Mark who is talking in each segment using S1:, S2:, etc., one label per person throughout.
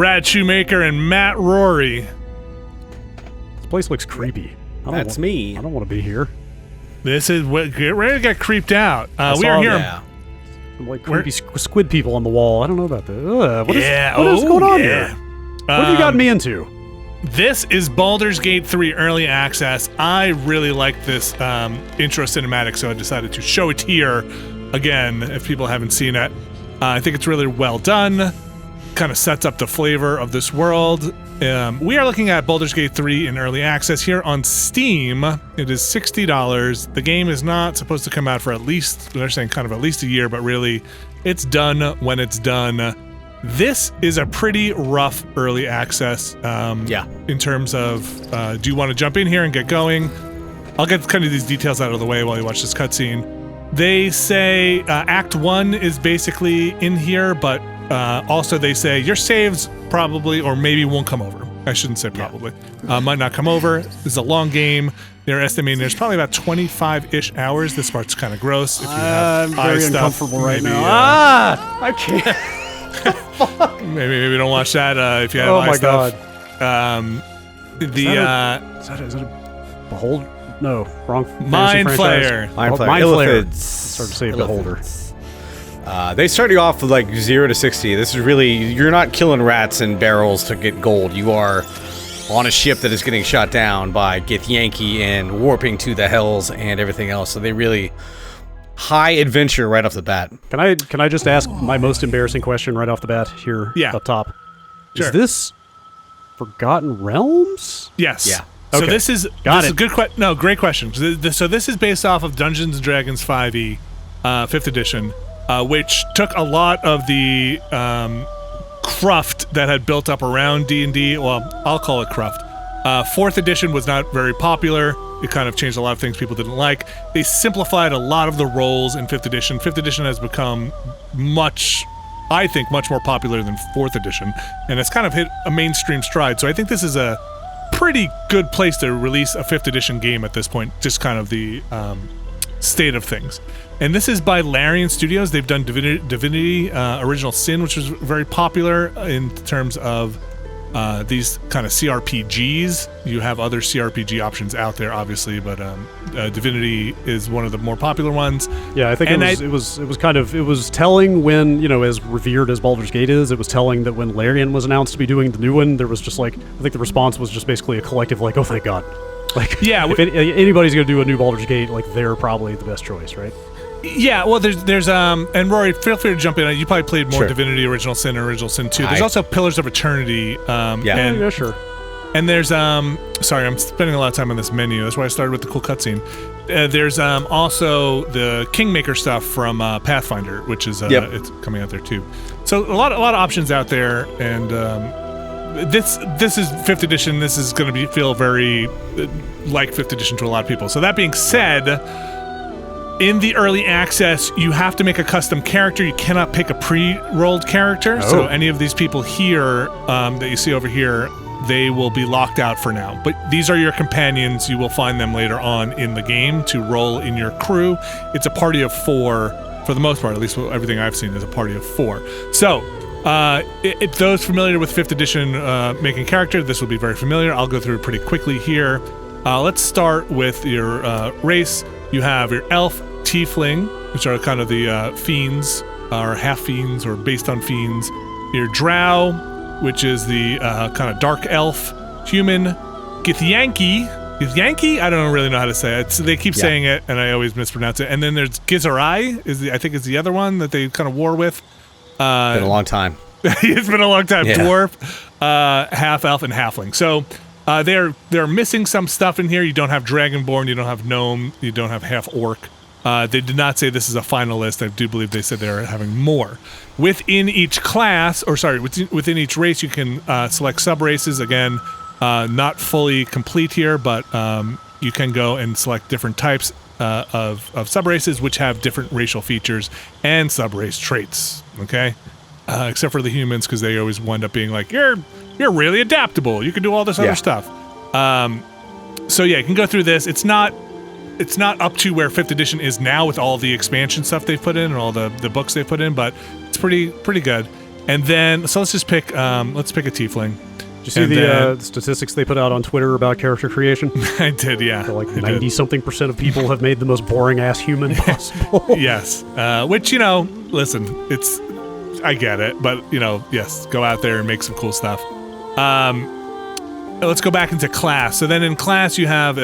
S1: Brad Shoemaker and Matt Rory.
S2: This place looks creepy.
S3: That's me.
S2: I don't want to be here.
S1: This is what get ready to get creeped out. We are here.
S3: Yeah.
S2: Some like creepy squid people on the wall. I don't know about this. What is
S1: Yeah,
S2: going on
S1: yeah.
S2: here? What have you gotten me into?
S1: This is Baldur's Gate 3 Early Access. I really like this intro cinematic, so I decided to show it here again if people haven't seen it. I think it's really well done. Kind of sets up the flavor of this world. We are looking at Baldur's Gate 3 in Early Access here on Steam. It is $60. The game is not supposed to come out for at least, they're saying kind of at least a year, but really it's done when it's done. This is a pretty rough early access in terms of, do you want to jump in here and get going? I'll get kind of these details out of the way while you watch this cutscene. They say Act 1 is basically in here, but also they say your saves probably or maybe won't come over. I shouldn't say probably. Might not come over. This is a long game. They're estimating there's probably about 25-ish hours. This part's kind of gross. If you have
S2: I'm very uncomfortable right now. I can't.
S1: Maybe don't watch that if you have eye stuff. Is
S2: that a Behold? No, wrong.
S1: Mind Flayer.
S2: Mind Flayer. Start to say Beholder.
S3: They start you off with like 0 to 60. This is really, you're not killing rats and barrels to get gold. You are on a ship that is getting shot down by Githyanki and warping to the hells and everything else. So they really high adventure right off the bat.
S2: Can I just ask my most embarrassing question right off the bat here up top?
S1: Sure.
S2: Is this Forgotten Realms?
S1: Yes.
S3: Yeah.
S1: So
S2: Okay.
S1: this is a good question. No, great question. So this is based off of Dungeons & Dragons 5e, 5th edition, which took a lot of the cruft that had built up around D&D. Well, I'll call it cruft. 4th edition was not very popular. It kind of changed a lot of things people didn't like. They simplified a lot of the roles in 5th edition. 5th edition has become much more popular than 4th edition, and it's kind of hit a mainstream stride. So I think this is a pretty good place to release a 5th edition game at this point, just kind of the state of things. And this is by Larian Studios. They've done Divinity Original Sin, which was very popular in terms of these kind of CRPGs. You have other CRPG options out there, obviously, but Divinity is one of the more popular ones.
S2: Yeah, I think it was telling when, as revered as Baldur's Gate is, it was telling that when Larian was announced to be doing the new one, there was just like, I think the response was just basically a collective like, oh thank God. Like, yeah, if anybody's gonna do a new Baldur's Gate, like they're probably the best choice, right?
S1: Yeah, well, there's and Rory, feel free to jump in. You probably played more Divinity Original Sin and Original Sin 2. There's also Pillars of Eternity.
S2: Yeah, sure.
S1: And there's sorry, I'm spending a lot of time on this menu. That's why I started with the cool cutscene. There's also the Kingmaker stuff from Pathfinder, which is it's coming out there too. So a lot of options out there, and this is 5th edition. This is going to feel very like 5th edition to a lot of people. So that being said, in the early access, you have to make a custom character. You cannot pick a pre-rolled character.
S2: Oh.
S1: So any of these people here that you see over here, they will be locked out for now. But these are your companions. You will find them later on in the game to roll in your crew. It's a party of 4, for the most part. At least everything I've seen is a party of 4. So those familiar with 5th edition making character, this will be very familiar. I'll go through it pretty quickly here. Let's start with your race. You have your elf, tiefling, which are kind of the fiends, or half fiends, or based on fiends. Your drow, which is the kind of dark elf, human. Githyanki, I don't really know how to say it. They keep saying it, and I always mispronounce it. And then there's Gizarai, I think is the other one that they kind of war with.
S3: Been a long time.
S1: It's been a long time. Yeah. Dwarf, half elf, and halfling. So they're missing some stuff in here. You don't have dragonborn, you don't have gnome, you don't have half orc. They did not say this is a final list. I do believe they said they're having more. Within each class, within each race, you can select sub-races. Again, not fully complete here, but you can go and select different types of sub-races, which have different racial features and sub-race traits, okay? Except for the humans, because they always wind up being like, you're really adaptable. You can do all this other stuff. So yeah, you can go through this. It's not up to where 5th edition is now with all the expansion stuff they've put in and all the books they've put in, but it's pretty good. And then, so let's just pick a tiefling.
S2: Did you see the statistics they put out on Twitter about character creation?
S1: I did, yeah.
S2: So like 90-something% of people have made the most boring-ass human possible.
S1: Yes. Which, listen, I get it, but, yes, go out there and make some cool stuff. Let's go back into class. So then in class you have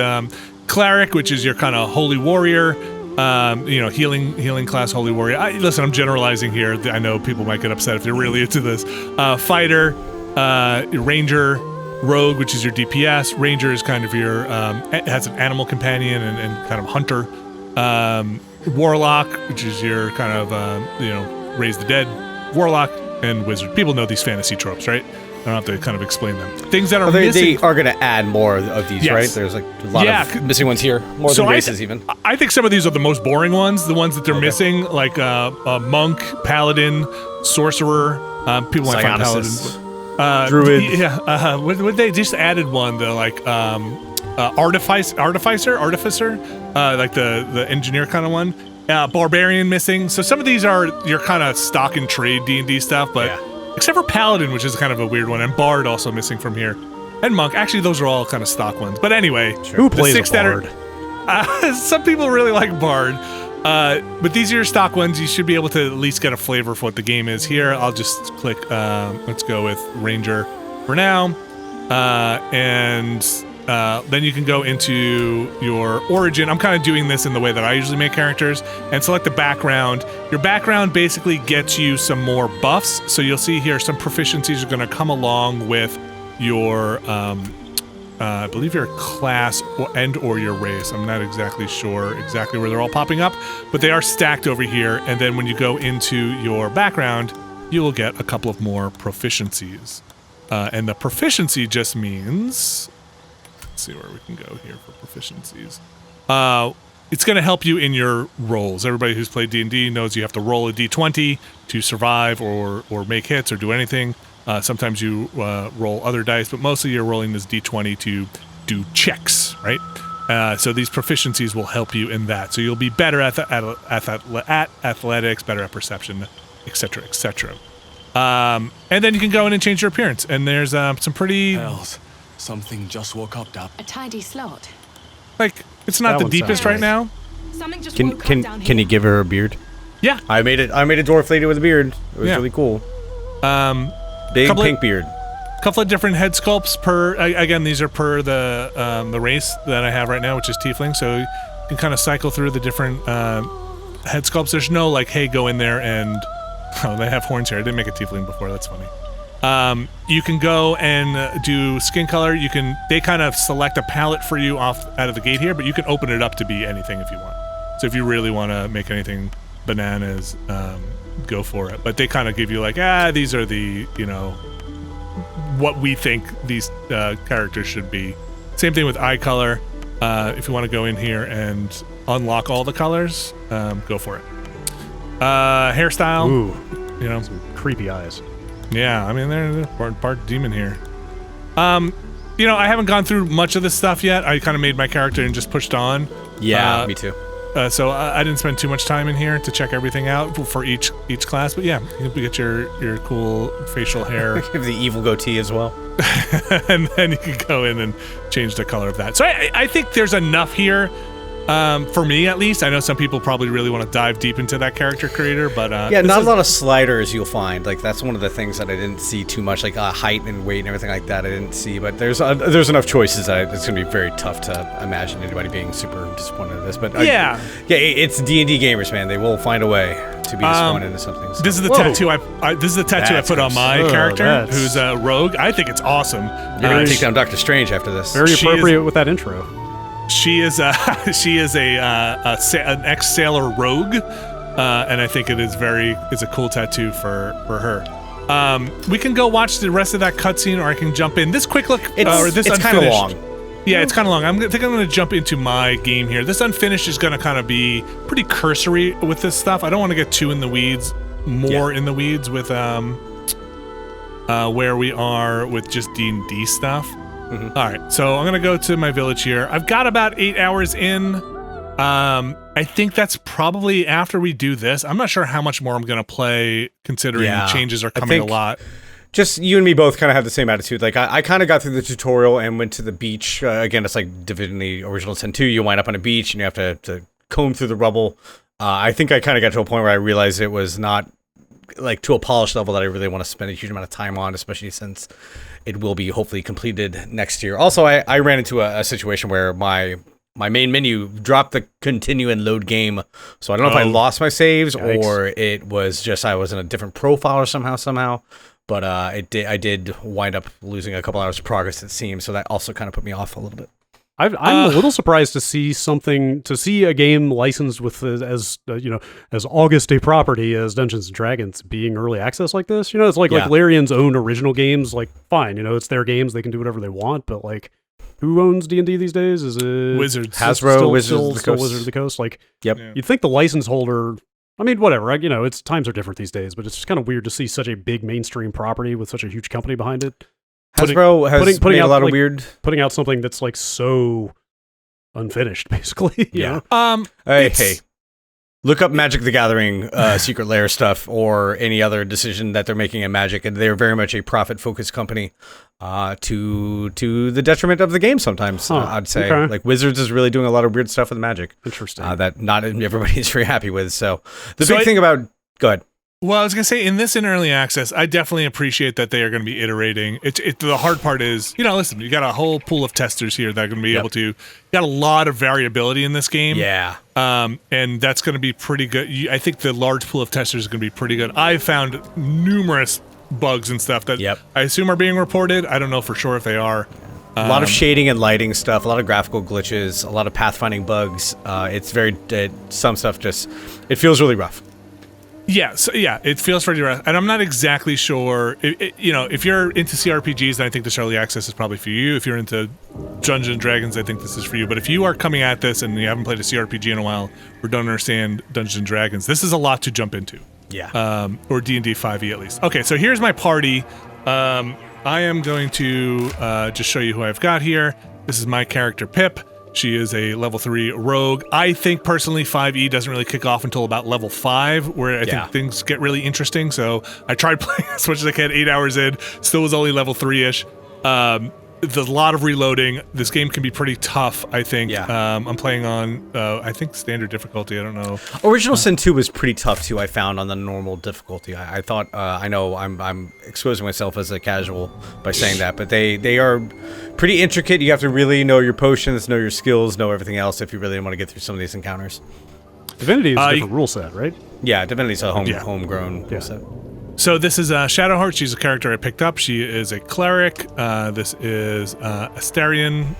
S1: cleric, which is your kind of holy warrior. Healing class, holy warrior. Listen, I'm generalizing here. I know people might get upset if they're really into this. Fighter, ranger, rogue, which is your DPS. Ranger is kind of your has an animal companion and kind of hunter. Warlock, which is your kind of raise the dead. Warlock and wizard. People know these fantasy tropes, right? I don't have to kind of explain them. Things that are missing.
S3: They are going to add more of these, right? There's like a lot of missing ones here, more than races even.
S1: I think some of these are the most boring ones, the ones that they're missing, like monk, paladin, sorcerer. People might find paladin.
S3: Druid.
S1: Yeah. What they just added one, the like artificer, like the engineer kind of one. Barbarian missing. So some of these are your kind of stock and trade D&D stuff, but except for paladin, which is kind of a weird one, and bard also missing from here, and monk. Actually, those are all kind of stock ones. But anyway,
S2: who plays a bard?
S1: Some people really like bard, but these are your stock ones. You should be able to at least get a flavor for what the game is here. I'll just click. Let's go with ranger for now, and then you can go into your origin. I'm kind of doing this in the way that I usually make characters, and select the background. Your background basically gets you some more buffs. So you'll see here some proficiencies are going to come along with your, I believe your class or your race. I'm not exactly sure exactly where they're all popping up, but they are stacked over here. And then when you go into your background, you will get a couple of more proficiencies. And the proficiency just means... see where we can go here for proficiencies. It's going to help you in your rolls. Everybody who's played D&D knows you have to roll a d20 to survive or make hits or do anything. Sometimes you roll other dice, but mostly you're rolling this d20 to do checks, right? So these proficiencies will help you in that. So you'll be better at athletics, better at perception, etc., etc. And then you can go in and change your appearance. And there's some pretty...
S4: Hells. Something just woke up, Dap.
S5: A tidy slot.
S1: Like, it's not the deepest right now.
S5: Something just
S3: Can you give her a beard?
S1: Yeah.
S3: I made a dwarf lady with a beard. It was really cool. Big pink beard.
S1: Couple of different head sculpts per. Again, these are per the race that I have right now, which is tiefling. So you can kind of cycle through the different head sculpts. There's no like, hey, go in there and they have horns here. I didn't make a tiefling before. That's funny. You can go and do skin color. They kind of select a palette for you out of the gate here, but you can open it up to be anything if you want. So if you really want to make anything bananas, go for it. But they kind of give you like, these are the, what we think these characters should be. Same thing with eye color. If you want to go in here and unlock all the colors, go for it. Hairstyle.
S2: Ooh, some creepy eyes.
S1: Yeah, I mean, they're part demon here. I haven't gone through much of this stuff yet. I kind of made my character and just pushed on.
S3: Yeah, me too.
S1: So I didn't spend too much time in here to check everything out for each class. But yeah, you get your cool facial hair.
S3: Give the evil goatee as well.
S1: And then you can go in and change the color of that. So I think there's enough here. For me, at least. I know some people probably really want to dive deep into that character creator, but
S3: yeah, not a lot of sliders you'll find. Like that's one of the things that I didn't see too much, like height and weight and everything like that. I didn't see, but there's enough choices that it's going to be very tough to imagine anybody being super disappointed in this. But it's D&D gamers, man. They will find a way to be disappointed in something. So.
S1: This is the tattoo I put on my character, who's a rogue. I think it's awesome.
S3: You're going to take down Doctor Strange after this.
S2: Very appropriate with that intro.
S1: She is an ex-sailor rogue, and I think it's a cool tattoo for her. We can go watch the rest of that cutscene, or I can jump in. This quick look,
S3: it's kind of long.
S1: Yeah, it's kind of long. I think I'm going to jump into my game here. This unfinished is going to kind of be pretty cursory with this stuff. I don't want to get too in the weeds, in the weeds with where we are with just D&D stuff. All right, so I'm gonna go to my village here. I've got about 8 hours in, and I think that's probably after we do this. I'm not sure how much more I'm going to play, considering changes are coming a lot.
S3: Just you and me both kind of have the same attitude. Like I kind of got through the tutorial and went to the beach. Again, it's like Divinity Original Sin 2. You wind up on a beach and you have to comb through the rubble. I think I kind of got to a point where I realized it was not like to a polished level that I really want to spend a huge amount of time on, especially since it will be hopefully completed next year. Also, I ran into a situation where my main menu dropped the continue and load game. So I don't know if I lost my saves or it was just I was in a different profile or somehow. But I did wind up losing a couple hours of progress, it seems. So that also kind of put me off a little bit.
S2: I'm a little surprised to see a game licensed with as August a property as Dungeons and Dragons being early access like this. You know, it's like Larian's own original games. Like, fine, you know, it's their games; they can do whatever they want. But like, who owns D&D these days? Is it
S1: Wizards?
S3: Hasbro,
S2: Wizards of the Coast. Like,
S3: yep.
S2: You'd think the license holder. I mean, whatever. You know, it's times are different these days, but it's just kind of weird to see such a big mainstream property with such a huge company behind it.
S3: Hasbro has made a lot of weird...
S2: Putting out something that's, like, so unfinished, basically.
S3: Yeah. Hey. Look up Magic the Gathering Secret Lair stuff or any other decision that they're making in Magic, and they're very much a profit-focused company to the detriment of the game sometimes, I'd say.
S2: Okay.
S3: Like, Wizards is really doing a lot of weird stuff with Magic.
S2: Interesting.
S3: That not everybody's very happy with. So, the big thing about... Go ahead.
S1: Well, I was going to say, in this in early access, I definitely appreciate that they are going to be iterating. The hard part is, you know, listen, you got a whole pool of testers here that are going to be able to, you got a lot of variability in this game.
S3: Yeah.
S1: And that's going to be pretty good. I think the large pool of testers is going to be pretty good. I've found numerous bugs and stuff that I assume are being reported. I don't know for sure if they are.
S3: A lot of shading and lighting stuff, a lot of graphical glitches, a lot of pathfinding bugs. It's very, some stuff just, it feels really rough.
S1: Yeah, so it feels pretty rough, and I'm not exactly sure. You know, if you're into CRPGs, then I think this early access is probably for you. If you're into Dungeons and Dragons, I think this is for you. But if you are coming at this and you haven't played a CRPG in a while or don't understand Dungeons and Dragons, this is a lot to jump into.
S3: Yeah.
S1: Or D&D 5e at least. Okay, so here's my party. I am going to just show you who I've got here. This is my character Pip. She is a level 3 rogue. I think personally 5e doesn't really kick off until about level 5, where I think things get really interesting. So I tried playing as much as I can, 8 hours in, still was only level 3-ish. There's a lot of reloading. This game can be pretty tough, I think. I'm playing on, I think, standard difficulty. I don't know.
S3: Original Sin 2 was pretty tough, too, I found, on the normal difficulty. I thought, I know I'm exposing myself as a casual by saying that, but they are pretty intricate. You have to really know your potions, know your skills, know everything else if you really want to get through some of these encounters.
S2: Divinity is a different rule set, right?
S3: Yeah, Divinity's a homegrown rule set.
S1: So this is Shadowheart. She's a character I picked up. She is a cleric. This is Astarion.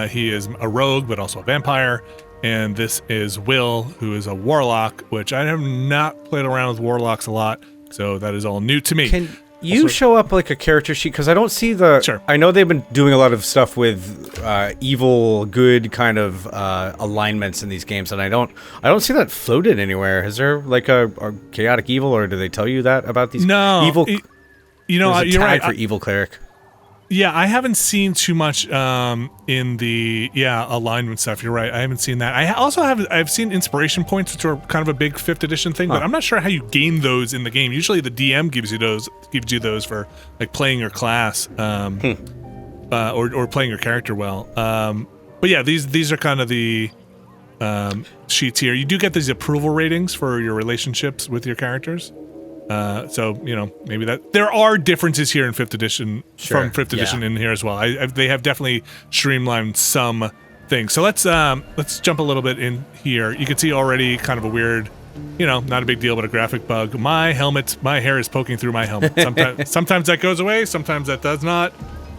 S1: He is a rogue, but also a vampire. And this is Will, who is a warlock, which I have not played around with warlocks a lot, so that is all new to me.
S3: Can you show up like a character sheet? Because I don't see the...
S1: Sure.
S3: I know they've been doing a lot of stuff with evil, good kind of alignments in these games, and I don't see that floated anywhere. Is there like a chaotic evil, or do they tell you that about these evil?
S1: You know,
S3: you're right. For evil cleric.
S1: Yeah, I haven't seen too much in the alignment stuff. You're right. I haven't seen that. I've seen inspiration points, which are kind of a big 5th edition thing, but I'm not sure how you gain those in the game. Usually the DM gives you those for like playing your class or playing your character well. But yeah, these are kind of the sheets here. You do get these approval ratings for your relationships with your characters. So, you know, maybe that there are differences here in 5th edition from 5th edition in here as well. They have definitely streamlined some things. So let's jump a little bit in here. You can see already kind of a weird, you know, not a big deal, but a graphic bug. My hair is poking through my helmet. Sometimes that goes away. Sometimes that does not.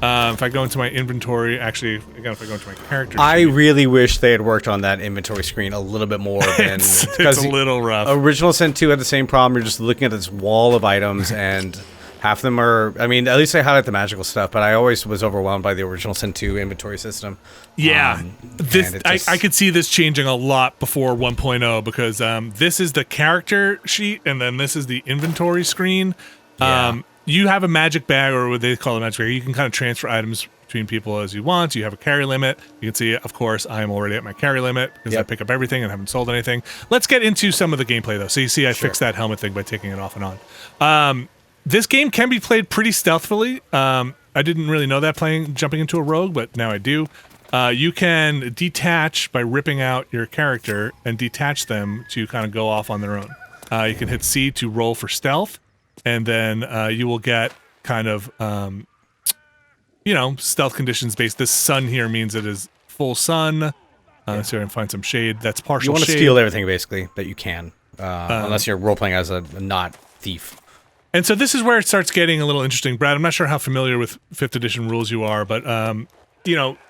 S1: If I go into my inventory, actually, again, if I go into my character
S3: I
S1: sheet,
S3: really wish they had worked on that inventory screen a little bit more.
S1: It's a little rough.
S3: Original Sin 2 had the same problem. You're just looking at this wall of items, and half of them are, I mean, at least they highlight the magical stuff, but I always was overwhelmed by the Original Sin 2 inventory system.
S1: Yeah, I could see this changing a lot before 1.0, because this is the character sheet, and then this is the inventory screen. you have a magic bag, or what they call a magic bag. You can kind of transfer items between people as you want. You have a carry limit. You can see, of course, I am already at my carry limit because I pick up everything and haven't sold anything. Let's get into some of the gameplay, though. So you see I fixed that helmet thing by taking it off and on. This game can be played pretty stealthily. I didn't really know that jumping into a rogue, but now I do. You can detach by ripping out your character and detach them to kind of go off on their own. You can hit C to roll for stealth, and then you will get kind of, stealth conditions based. This sun here means it is full sun. Let's see if I can find some shade. That's partial shade.
S3: You want to steal everything, basically, that you can, unless you're role-playing as a not thief.
S1: And so this is where it starts getting a little interesting. Brad, I'm not sure how familiar with 5th edition rules you are, but,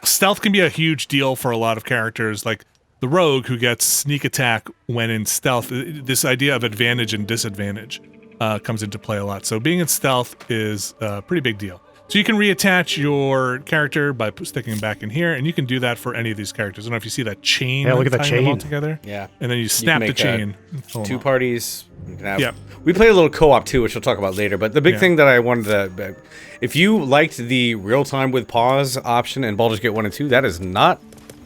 S1: stealth can be a huge deal for a lot of characters, like the rogue who gets sneak attack when in stealth. This idea of advantage and disadvantage comes into play a lot. So being in stealth is a pretty big deal. So you can reattach your character by sticking him back in here, and you can do that for any of these characters. I don't know if you see that chain.
S2: Yeah, look at that
S1: tying
S2: chain.
S1: them all together.
S3: Yeah.
S1: And then you snap the chain.
S3: Two parties. You can have, we play a little co-op too, which we'll talk about later. But the big thing that I wanted to, if you liked the real-time with pause option in Baldur's Gate 1 and 2, that is not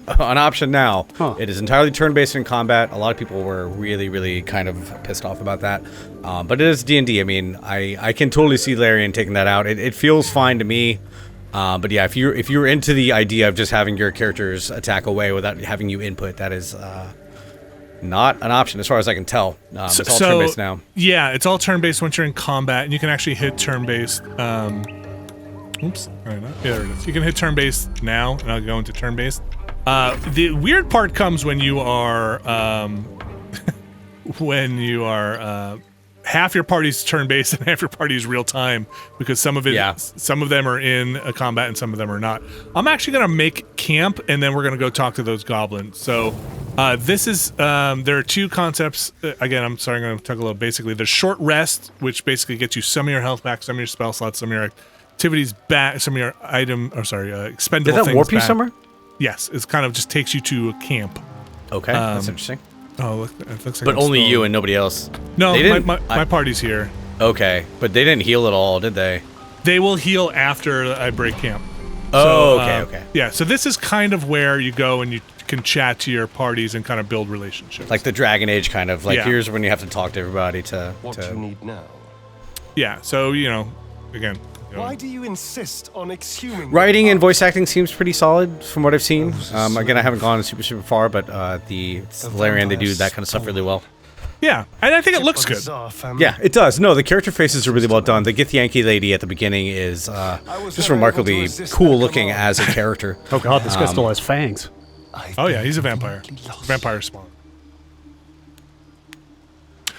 S3: an option now. It is entirely turn-based in combat. A lot of people were really, really kind of pissed off about that. But it is D&D. I mean, I can totally see Larian taking that out. It feels fine to me. But yeah, if you're into the idea of just having your characters attack away without having you input, that is not an option as far as I can tell. It's all turn-based now.
S1: Yeah, it's all turn-based once you're in combat, and you can actually hit turn-based. Oops. Yeah, there it is. You can hit turn-based now, and I'll go into turn-based. The weird part comes when you are half your party's turn-based and half your party's real-time, because some of them are in a combat and some of them are not. I'm actually gonna make camp, and then we're gonna go talk to those goblins. So this is there are two concepts. Again, I'm sorry, I'm gonna talk a little. Basically, there's short rest, which basically gets you some of your health back, some of your spell slots, some of your activities back, some of your expendable
S3: Did that
S1: things
S3: warp you
S1: back.
S3: somewhere?
S1: Yes, it's kind of just takes you to a camp.
S3: Okay, that's interesting.
S1: Oh, look, it looks like
S3: But only you and nobody else.
S1: No, my party's here.
S3: Okay, but they didn't heal at all, did they?
S1: They will heal after I break camp.
S3: Oh, okay.
S1: Yeah, so this is kind of where you go and you can chat to your parties and kind of build relationships.
S3: Like the Dragon Age kind of, like here's when you have to talk to everybody to...
S4: What you need now?
S1: Yeah, so, again...
S4: Why do you insist on exhuming?
S3: Writing and voice acting seems pretty solid from what I've seen. Again, I haven't gone super far, but the Larian, they do that kind of stuff really well.
S1: Yeah, and I think it looks good.
S3: Yeah, it does. No, the character faces are really well done. The Githyanki lady at the beginning is just remarkably cool looking as a character.
S2: Oh god, this guy still has fangs.
S1: Oh yeah, he's a vampire. Vampire spawn.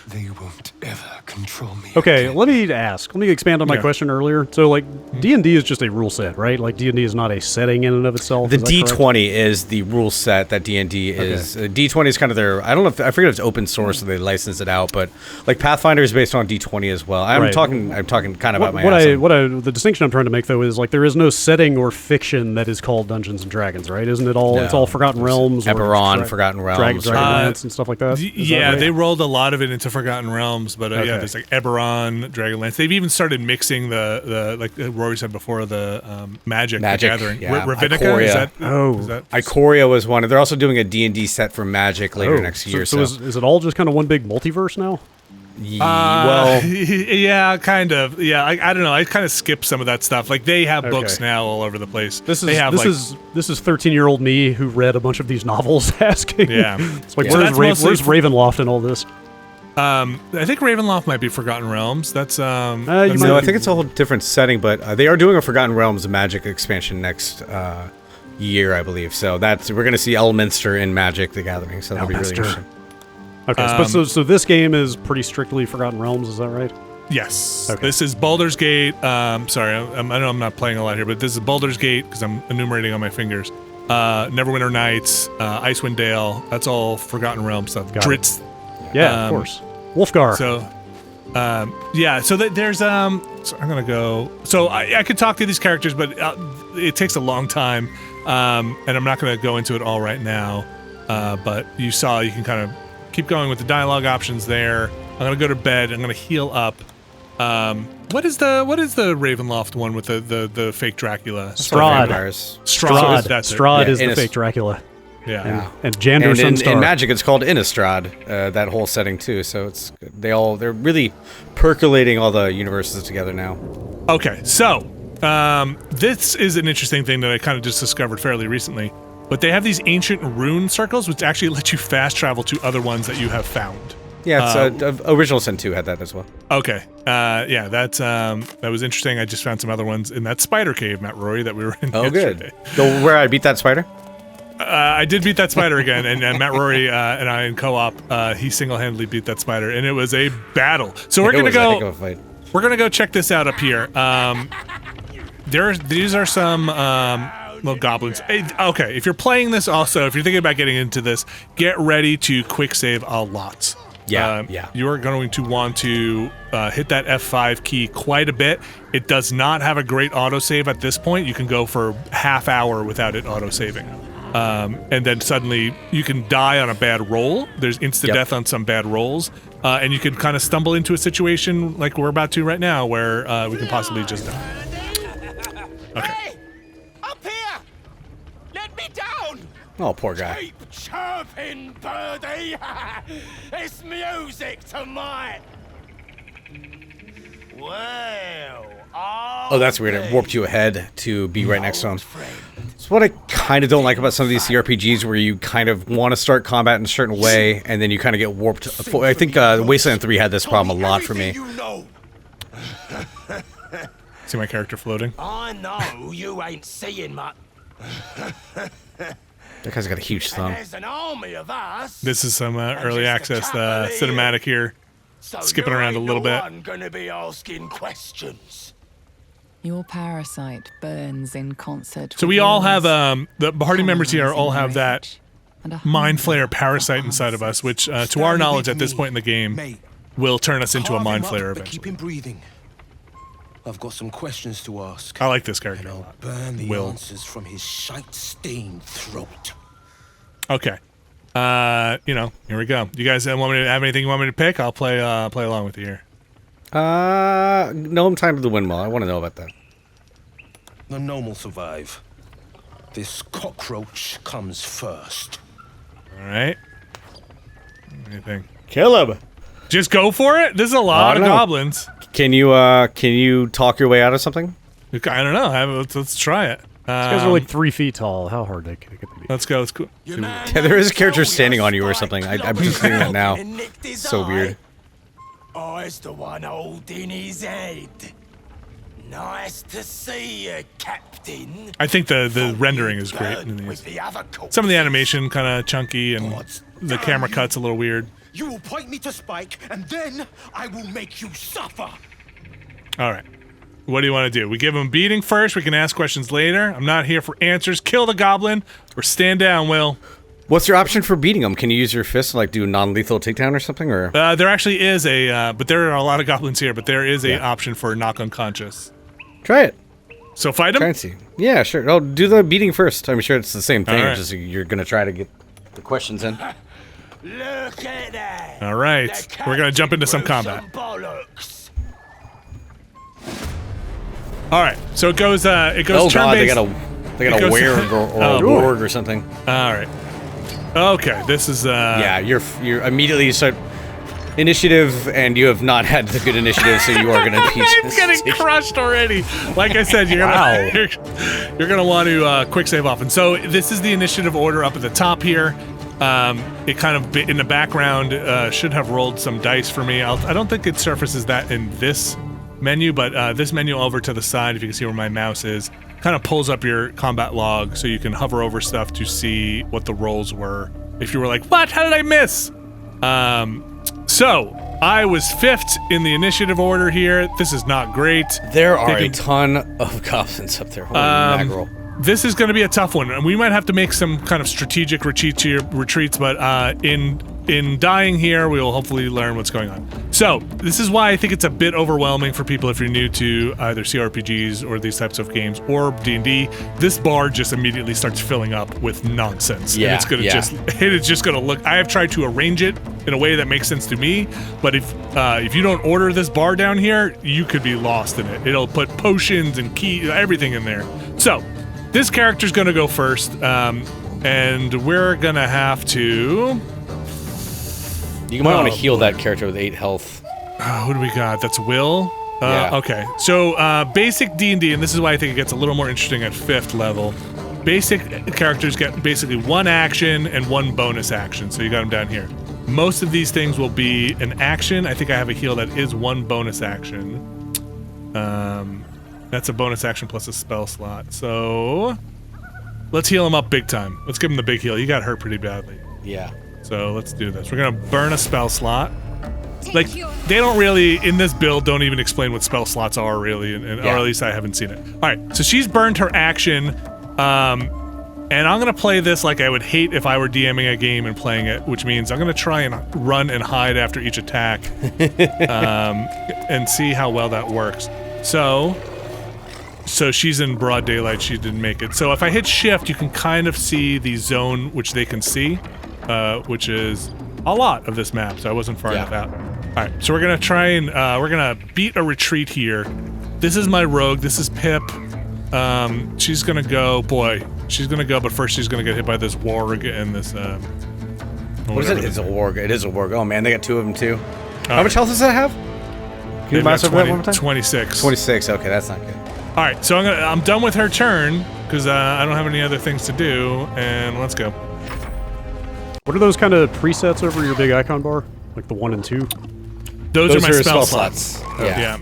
S4: They won't ever control me.
S2: Okay,
S4: again.
S2: let me expand on my question earlier. So, like, D&D is just a rule set, right? Like, D&D is not a setting in and of itself.
S3: The D20 is the rule set that D&D is. D20 is kind of their, I don't know if, I forget if it's open source or they license it out, but, like, Pathfinder is based on D20 as well. I'm talking kind of about my
S2: the distinction I'm trying to make, though, is, like, there is no setting or fiction that is called Dungeons & Dragons, right? Isn't it all, it's all Forgotten Realms?
S3: Eberron, Forgotten Realms.
S2: Dragonlance and stuff like that?
S1: Yeah, they rolled a lot of it into Forgotten Realms, but yeah, there's like Eberron, Dragonlance. They've even started mixing the like Rory said before, the Magic the Gathering.
S3: Yeah.
S1: Ravinica,
S3: Ikoria.
S1: Is that
S3: Ikoria was one. They're also doing a D&D set for Magic later next year.
S2: So is it all just kind of one big multiverse now?
S3: Well,
S1: yeah, kind of. Yeah, I don't know. I kind of skipped some of that stuff. Like they have books now all over the place.
S2: This is 13-year-old me who read a bunch of these novels asking.
S1: Yeah,
S2: it's like where's Ravenloft in all this?
S1: I think Ravenloft might be Forgotten Realms. That's
S3: no, I think it's a whole different setting, but they are doing a Forgotten Realms Magic expansion next year, I believe. So we're going to see Elminster in Magic the Gathering. So that'll be really interesting.
S2: Okay, so this game is pretty strictly Forgotten Realms, is that right?
S1: Yes. Okay. This is Baldur's Gate. Sorry, I know I'm not playing a lot here, but this is Baldur's Gate because I'm enumerating on my fingers. Neverwinter Nights, Icewind Dale. That's all Forgotten Realms stuff. Dritz.
S2: Yeah, of course. Wolfgar.
S1: So, yeah. So there's so I'm gonna go. So I could talk to these characters, but it takes a long time, and I'm not gonna go into it all right now. But you can kind of keep going with the dialogue options there. I'm gonna go to bed. I'm gonna heal up. What is the Ravenloft one with the fake Dracula?
S2: Strahd.
S1: Strahd. That's
S2: Strahd
S1: it.
S2: is the
S3: Innis.
S2: fake Dracula.
S1: Yeah.
S2: And Jander
S3: And
S2: Sunstar.
S3: in Magic, it's called Innistrad, that whole setting too. So it's they're really percolating all the universes together now.
S1: Okay, so this is an interesting thing that I kind of just discovered fairly recently. But they have these ancient rune circles, which actually let you fast travel to other ones that you have found.
S3: Yeah, it's Original Sin 2 had that as well.
S1: Okay, yeah, that was interesting. I just found some other ones in that spider cave, Matt Rory, that we were in.
S3: Oh,
S1: yesterday.
S3: good. So where I beat that spider?
S1: I did beat that spider again, and Matt Rory and I in co-op, he single-handedly beat that spider, and it was a battle. So we're gonna go.
S3: A heck of a fight.
S1: We're gonna go check this out up here. These are some little goblins. Okay, if you're playing this, also, if you're thinking about getting into this, get ready to quick save a lot.
S3: Yeah.
S1: You are going to want to hit that F5 key quite a bit. It does not have a great autosave at this point. You can go for half hour without it autosaving. And then suddenly you can die on a bad roll. There's instant death on some bad rolls. And you can kind of stumble into a situation like we're about to right now where we can possibly just die. Okay.
S5: Hey! Up here! Let me down!
S3: Oh, poor guy.
S5: Keep chirping, birdie! It's music to my... Well,
S3: Oh, that's weird. It warped you ahead to be right next to him. It's what I kind of don't like about some of these CRPGs where you kind of want to start combat in a certain way, and then you kind of get warped. I think Wasteland 3 had this problem a lot for me.
S5: You know.
S1: See my character floating?
S5: I know you ain't seeing much.
S3: That guy's got a huge thumb.
S5: There's an army of us.
S1: This is some early
S5: just
S1: access
S5: a couple here.
S1: cinematic here.
S5: So
S1: skipping
S5: you
S1: around a
S5: ain't
S1: little
S5: the
S1: bit.
S5: one gonna be asking questions.
S6: Your parasite burns in concert.
S1: So we all have, the party members here all have that Mind Flayer parasite inside of us, which, to our knowledge at this point in the game, will turn us into a Mind Flayer
S4: But keep
S1: eventually.
S4: him breathing. I've got some questions to ask.
S1: I like this character
S4: And
S1: a
S4: I'll
S1: lot.
S4: burn the
S1: Will.
S4: answers from his shite-stained throat.
S1: Okay. Here we go. You guys want me to have anything you want me to pick? I'll play along with you here.
S3: No, I'm tied to the windmill. I want to know about that.
S4: The gnome will survive. This cockroach comes first.
S1: All right. Anything?
S3: Kill him.
S1: Just go for it. There's a lot of
S3: don't know.
S1: goblins.
S3: Can you talk your way out of something?
S1: I don't know. Let's try it.
S2: These guys are like 3 feet tall. How hard they could be?
S1: Let's go. Let's go.
S3: Yeah, there is a character standing on you or something. I'm just seeing that now. So weird.
S5: I's the one holding his head. Nice to see you, Captain.
S1: I think the rendering is great in
S5: With
S1: these.
S5: the other
S1: Some of the animation kind of chunky and
S4: God's
S1: the camera cuts a little weird.
S4: You will point me to Spike, and then I will make you suffer.
S1: All right. What do you want to do? We give him a beating first. We can ask questions later. I'm not here for answers. Kill the goblin or stand down, Will.
S3: What's your option for beating him? Can you use your fist to like do a non-lethal takedown or something? Or
S1: There actually is but there are a lot of goblins here, but there is a option for knock unconscious.
S3: try it.
S1: So fight
S3: Try
S1: him?
S3: and see. Yeah, sure. Oh, do the beating first. I'm sure it's the same thing.
S1: All right.
S3: Just you're gonna try to get the questions in.
S5: Look at that.
S1: All right.
S5: The
S1: We're going to jump into some
S5: Captain
S1: combat.
S5: with some bollocks.
S1: All right. So it goes
S3: Oh
S1: turn-based.
S3: god, they got
S1: It
S3: a
S1: goes-
S3: Worg or a
S1: Oh.
S3: Worg or something.
S1: All right. Okay. This is
S3: Yeah, you're immediately you start initiative, and you have not had the good initiative, so you are gonna be.
S1: I'm getting crushed already. Like I said, you're gonna you're gonna want to quick save off. And so this is the initiative order up at the top here. It kind of in the background should have rolled some dice for me. I don't think it surfaces that in this menu, but this menu over to the side, if you can see where my mouse is, kind of pulls up your combat log, so you can hover over stuff to see what the rolls were. If you were like, what? How did I miss? So I was 5th in the initiative order here. This is not great.
S3: There are a
S1: Taking-
S3: ton of goblins up there. Holy mackerel.
S1: This is going to be a tough one, and we might have to make some kind of strategic retreats. But in dying here, we will hopefully learn what's going on. So this is why I think it's a bit overwhelming for people if you're new to either CRPGs or these types of games or D&D. This bar just immediately starts filling up with nonsense.
S3: Yeah,
S1: and it's gonna
S3: yeah.
S1: it's just gonna look. I have tried to arrange it in a way that makes sense to me. But if you don't order this bar down here, you could be lost in it. It'll put potions and everything in there. So this character's gonna go first, and we're gonna have to.
S3: You might want to heal that character with 8 health.
S1: Who do we got? That's Will.
S3: Yeah.
S1: Okay, so basic D&D, and this is why I think it gets a little more interesting at 5th level. Basic characters get basically 1 action and 1 bonus action, so you got them down here. Most of these things will be an action. I think I have a heal that is 1 bonus action. That's a bonus action plus a spell slot. So let's heal him up big time. Let's give him the big heal. He got hurt pretty badly.
S3: Yeah.
S1: So let's do this. We're gonna burn a spell slot. Like, they don't really, in this build, don't even explain what spell slots are, really, or at least I haven't seen it. Alright, so she's burned her action, and I'm gonna play this like I would hate if I were DMing a game and playing it, which means I'm gonna try and run and hide after each attack, and see how well that works. So she's in broad daylight, she didn't make it. So if I hit shift, you can kind of see the zone which they can see, which is a lot of this map, so I wasn't far enough out. Alright, so we're gonna try and, we're gonna beat a retreat here. This is my rogue, this is Pip. She's gonna go, she's gonna go, but first she's gonna get hit by this Worg and this,
S3: what is it? It's a Worg. It is a Worg. Oh man, they got 2 of them too. How much health does that have? Can you mouse over that one more time?
S1: 26.
S3: 26, okay, that's not good.
S1: Alright, so I'm done with her turn, because I don't have any other things to do, and let's go.
S2: What are those kind of presets over your big icon bar? Like the 1 and 2?
S1: Those are my spell slots.
S3: Yeah.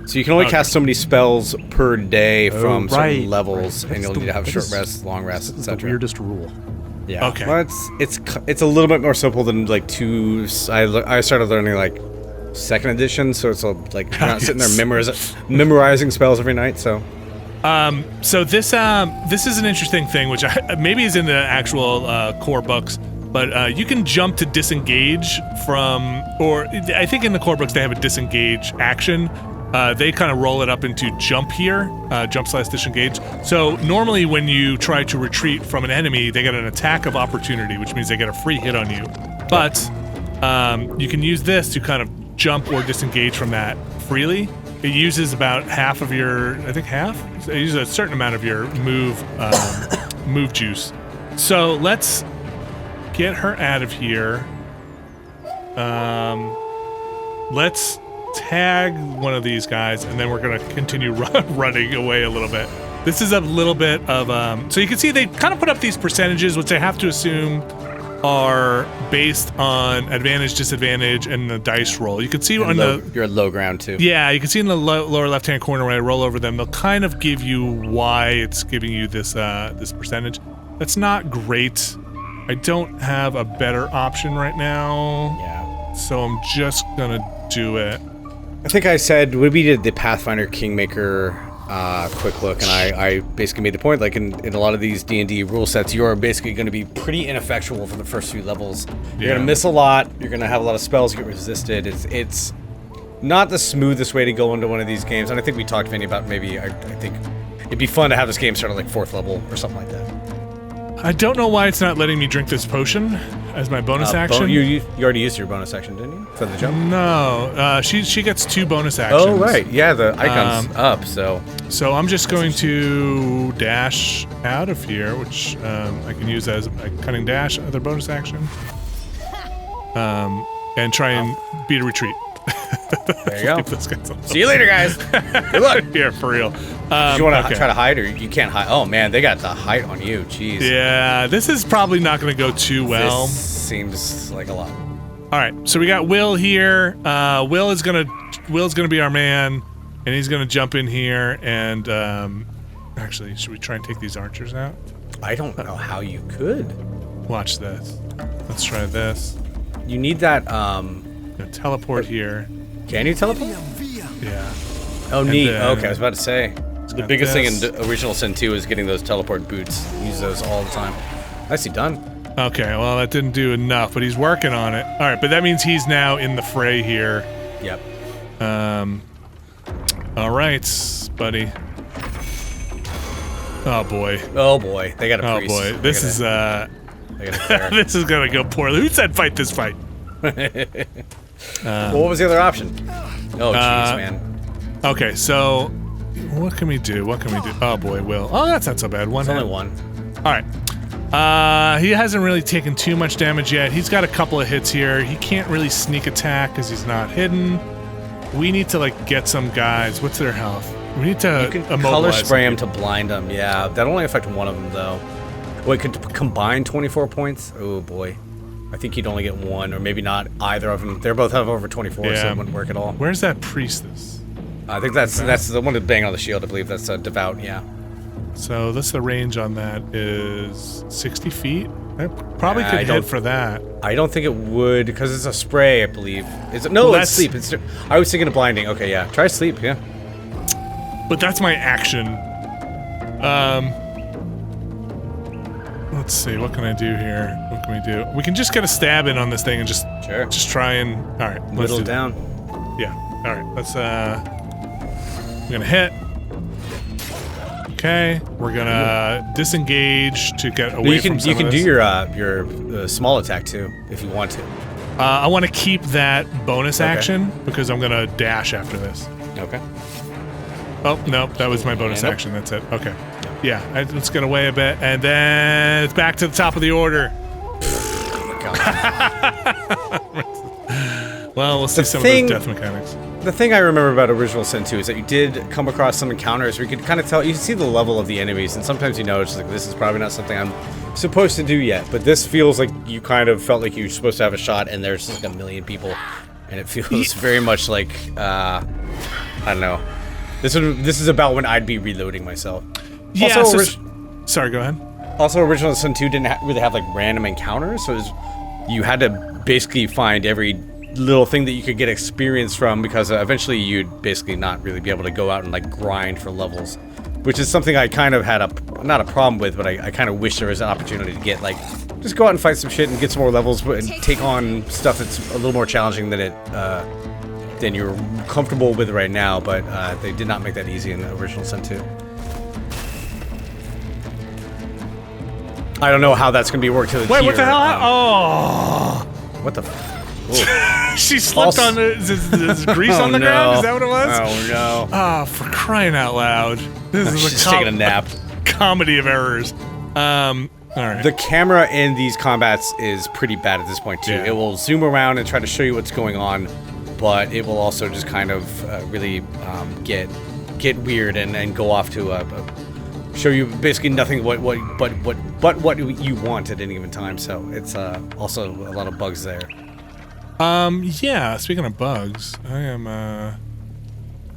S3: So you can only cast so many spells per day from certain levels, and you'll need to have short rests, long rests, etc.
S2: The weirdest rule.
S3: Yeah.
S1: Okay.
S3: Well, it's a little bit more simple than like 2. I started learning like 2nd edition, so it's like you're not sitting there memorizing spells every night. So.
S1: So this is an interesting thing, which maybe is in the actual core books. But you can jump to disengage from, or I think in the core books they have a disengage action. They kind of roll it up into jump here, jump/disengage. So normally when you try to retreat from an enemy, they get an attack of opportunity, which means they get a free hit on you. But you can use this to kind of jump or disengage from that freely. It uses about half of your, I think half? It uses a certain amount of your move juice. So let's get her out of here. Let's tag one of these guys, and then we're gonna continue running away a little bit. This is a little bit of so you can see they kind of put up these percentages, which I have to assume are based on advantage, disadvantage, and the dice roll. You can see on
S3: you're at low ground too.
S1: Yeah, you can see in the lower left-hand corner when I roll over them, they'll kind of give you why it's giving you this this percentage. That's not great. I don't have a better option right now.
S3: Yeah.
S1: So I'm just gonna do it.
S3: I think I said when we did the Pathfinder Kingmaker quick look, and I basically made the point, like in a lot of these D&D rule sets, you're basically going to be pretty ineffectual for the first few levels. You're going to miss a lot, you're going to have a lot of spells get resisted. It's not the smoothest way to go into one of these games, and I think we talked, Vinny, about maybe, I think it'd be fun to have this game start at like 4th level or something like that.
S1: I don't know why it's not letting me drink this potion as my bonus action.
S3: You already used your bonus action, didn't you? For the jump?
S1: No, she gets 2 bonus actions.
S3: Oh, right. Yeah, the icon's up, so...
S1: So I'm just going to dash out of here, which I can use as a cunning dash, other bonus action. And try and beat a retreat.
S3: There you go.
S1: Those guys
S3: See you later, guys. Good luck.
S1: Yeah, for real.
S3: You want to try to hide, or you can't hide? Oh, man, they got the height on you. Jeez.
S1: Yeah, this is probably not going to go too well.
S3: This seems like a lot.
S1: All right, so we got Will here. Will's gonna be our man, and he's gonna jump in here. And actually, should we try and take these archers out?
S3: I don't know how you could.
S1: Watch this. Let's try this.
S3: You need that.
S1: Gonna teleport here.
S3: Can you teleport?
S1: Yeah.
S3: Oh, neat.
S1: then-
S3: Okay, I was about to say. The
S1: got
S3: biggest thing
S1: this.
S3: in Original Sin 2 is getting those teleport boots. Use those all the time. Nicely done.
S1: Okay, well that didn't do enough, but he's working on it. All right, but that means he's now in the fray here.
S3: Yep.
S1: All right, buddy. Oh boy.
S3: Oh boy, they got a
S1: Oh
S3: priest.
S1: boy. This is
S3: They got a cleric.
S1: this is gonna go poorly. Who said fight this fight?
S3: Well, what was the other option? Oh, jeez, man.
S1: Okay, so what can we do? What can we do? Oh boy, Will. Oh, that's not so bad.
S3: It's only one.
S1: All right. He hasn't really taken too much damage yet. He's got a couple of hits here. He can't really sneak attack because he's not hidden. We need to like get some guys. What's their health? We need to
S3: You can color spray him to blind them. Yeah, that'll only affect one of them though. Wait, could combine 24 points? Oh boy. I think he'd only get one, or maybe not either of them. They both have over 24, so it wouldn't work at all.
S1: Where's that priestess?
S3: I think that's the one to bang on the shield. I believe that's devout. Yeah.
S1: So this the range on that is 60 feet. I probably
S3: Yeah,
S1: could
S3: I
S1: hit
S3: don't-
S1: for that.
S3: I don't think it would because it's a spray. I believe. Is it? No,
S1: Well,
S3: it's sleep. It's. I was thinking of blinding. Okay, yeah. Try sleep. Yeah.
S1: But that's my action. Let's see. What can I do here? What can we do? We can just get a stab in on this thing and just try and. All right. Let's
S3: Whittle
S1: do
S3: it
S1: that.
S3: down.
S1: Yeah. All right. Let's. We're gonna hit. Okay. We're gonna disengage to get away
S3: You can
S1: from some
S3: you can
S1: of
S3: do
S1: this.
S3: your small attack too if you want to.
S1: I want to keep that bonus
S3: Okay.
S1: action because I'm gonna dash after this.
S3: Okay.
S1: Oh no, that was my bonus
S3: Nope.
S1: action. That's it. Okay. Yeah. Let's get away a bit, and then it's back to the top of the order. Well, we'll see some of
S3: thing-
S1: those death mechanics.
S3: The thing I remember about Original Sin 2 is that you did come across some encounters where you could kind of tell, you can see the level of the enemies, and sometimes you know it's like, this is probably not something I'm supposed to do yet, but this feels like you kind of felt like you're supposed to have a shot, and there's like a million people, and it feels very much like, I don't know. This is about when I'd be reloading myself.
S1: Yeah.
S3: Also,
S1: Sorry, go ahead.
S3: Also, Original Sin 2 didn't really have like random encounters, so you had to basically find every little thing that you could get experience from because eventually you'd basically not really be able to go out and like grind for levels, which is something I kind of had not a problem with, but I kind of wish there was an opportunity to get like just go out and fight some shit and get some more levels and take on stuff that's a little more challenging than you're comfortable with right now. But they did not make that easy in the Original Sin 2. I don't know how that's gonna be worked to the
S1: Wait, what the
S3: tier.
S1: hell? Oh.
S3: What the?
S1: She slipped on the is grease on the
S3: no.
S1: ground. Is that what it was?
S3: Oh no!
S1: Oh, for crying out loud! This is
S3: She's taking a nap.
S1: comedy of errors. All right.
S3: The camera in these combats is pretty bad at this point too.
S1: Yeah.
S3: It will zoom around and try to show you what's going on, but it will also just kind of really get weird and go off to show you basically nothing but what you want at any given time. So it's also a lot of bugs there.
S1: Yeah. Speaking of bugs, I am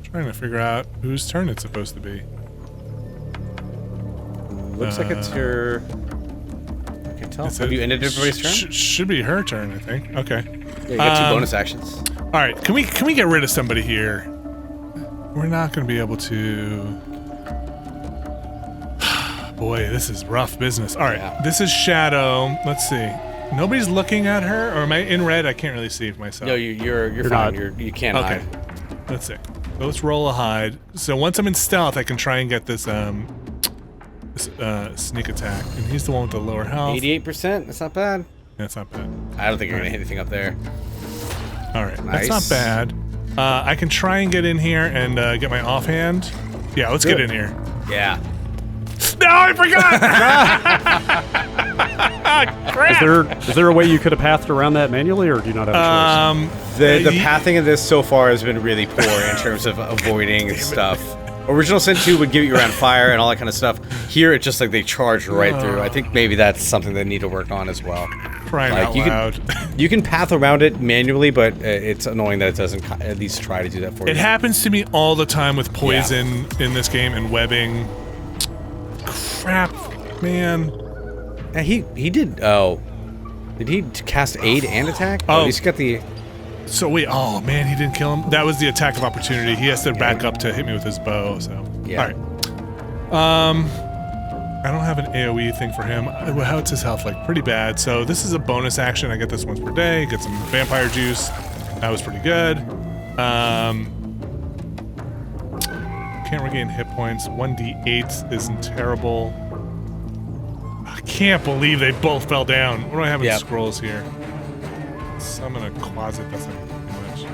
S1: trying to figure out whose turn it's supposed to be.
S3: Looks like it's your. I can tell. Have you ended everybody's turn?
S1: Should be her turn, I think. Okay.
S3: Yeah, you got two bonus actions.
S1: All right. Can we get rid of somebody here? We're not going to be able to. Boy, this is rough business. All right.
S3: Yeah.
S1: This is Shadow. Let's see. Nobody's looking at her, or am I in red? I can't really see myself.
S3: No, you're
S2: not.
S3: fine. You can't
S1: Okay.
S3: hide.
S1: Let's see. So let's roll a hide. So once I'm in stealth, I can try and get this sneak attack. And he's the one with the lower health.
S3: 88%. That's not bad.
S1: That's not bad.
S3: I don't think you're gonna hit anything up there.
S1: All right,
S3: Nice.
S1: that's not bad. I can try and get in here and get my offhand. Yeah, let's get in here.
S3: Yeah.
S1: No, I forgot. Crap.
S2: Is there a way you could have pathed around that manually, or do you not have a choice?
S3: The
S1: Ye-
S3: pathing of this so far has been really poor in terms of avoiding stuff. Original Sin 2 would give you around fire and all that kind of stuff. Here, it's just like they charge right through. I think maybe that's something they need to work on as well.
S1: Crying out
S3: you
S1: loud.
S3: you can path around it manually, but it's annoying that it doesn't at least try to do that for
S1: It
S3: you.
S1: happens to me all the time with poison in this game and webbing. Crap, man.
S3: And he did. Oh, did he cast aid and attack?
S1: Oh.
S3: He's got the.
S1: So wait, oh man, he didn't kill him. That was the attack of opportunity. He has to back up to hit me with his bow. So
S3: Yeah.
S1: all right. I don't have an AOE thing for him. How's his health like? Pretty bad. So this is a bonus action. I get this once per day. Get some vampire juice. That was pretty good. Can't regain hit points. 1d8 isn't terrible. I can't believe they both fell down. What do I have in
S3: Yep.
S1: scrolls here? summon a closet. That's not too much.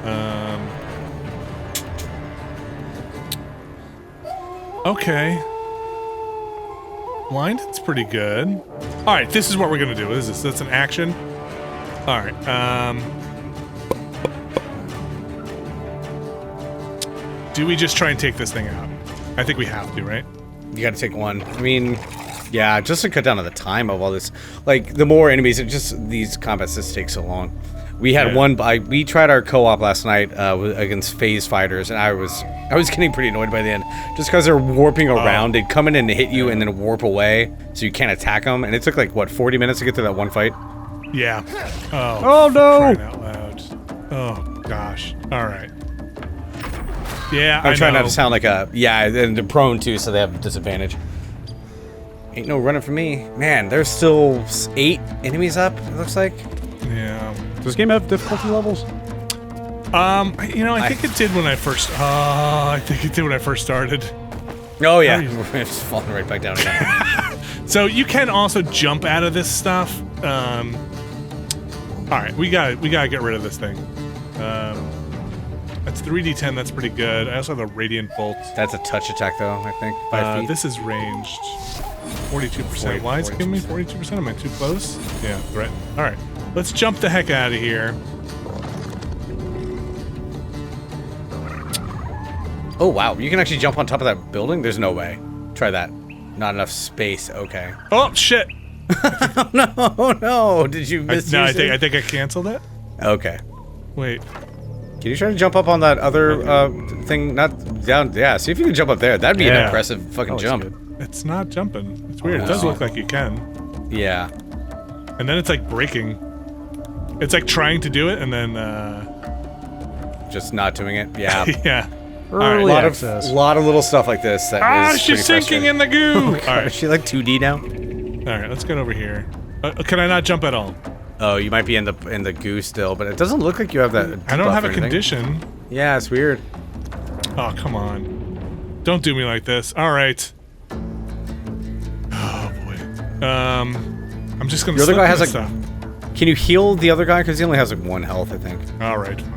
S1: Alright. Okay. Blinded's pretty good. Alright, this is what we're gonna do. What is this? That's an action? Alright, do we just try and take this thing out? I think we have to, right?
S3: You gotta take one. I mean, yeah, just to cut down on the time of all this. Like, the more enemies, it just, these combats just take so long. We had we tried our co-op last night against phase fighters, and I was getting pretty annoyed by the end. Just because they're warping around, they'd come in and hit you and then warp away, so you can't attack them. And it took like, what, 40 minutes to get to that one fight?
S1: Yeah.
S2: Oh, no!
S1: Crying out loud. Oh, gosh. Alright. Yeah,
S3: I'm trying not to sound like a... Yeah, and they're prone too, so they have disadvantage. Ain't no running for me. Man, there's still 8 enemies up, it looks like.
S1: Yeah.
S2: Does this game have difficulty levels?
S1: You know, I think it did when I first... I think it did when I first started.
S3: Oh, yeah. We're just falling right back down again.
S1: So you can also jump out of this stuff. Alright, we gotta get rid of this thing. That's 3d10, that's pretty good. I also have a Radiant Bolt.
S3: That's a touch attack, though, I think. 5 feet.
S1: This is ranged. 42%. Why is it giving me 42%? Am I too close? Yeah, threat. Alright, let's jump the heck out of here.
S3: Oh, wow. You can actually jump on top of that building? There's no way. Try that. Not enough space. Okay.
S1: Oh, shit!
S3: Oh, no. Did you miss
S1: No, I think I canceled it.
S3: Okay.
S1: Wait.
S3: Can you try to jump up on that other thing? Not down. Yeah, see if you can jump up there. That'd be an impressive fucking jump.
S2: Good.
S1: It's not jumping. It's weird. It does look like you can.
S3: Yeah.
S1: And then it's like breaking. It's like trying to do it and then
S3: just not doing it. Yeah.
S1: yeah.
S2: Early
S3: Right.
S2: access.
S3: A lot of little stuff like this that is
S1: she's
S3: pretty
S1: sinking in the goo.
S3: All right. Is she like 2D now?
S1: All right, let's get over here. Can I not jump at all?
S3: Oh, you might be in the goo still, but it doesn't look like you have that.
S1: I don't
S3: debuff
S1: have
S3: or
S1: a
S3: anything.
S1: condition.
S3: Yeah, it's weird.
S1: Oh, come on. Don't do me like this. All right. Oh boy. I'm just gonna.
S3: The other
S1: slip
S3: guy has
S1: into
S3: like.
S1: stuff.
S3: Can you heal the other guy? Because he only has like 1 health, I think.
S1: All right, fine.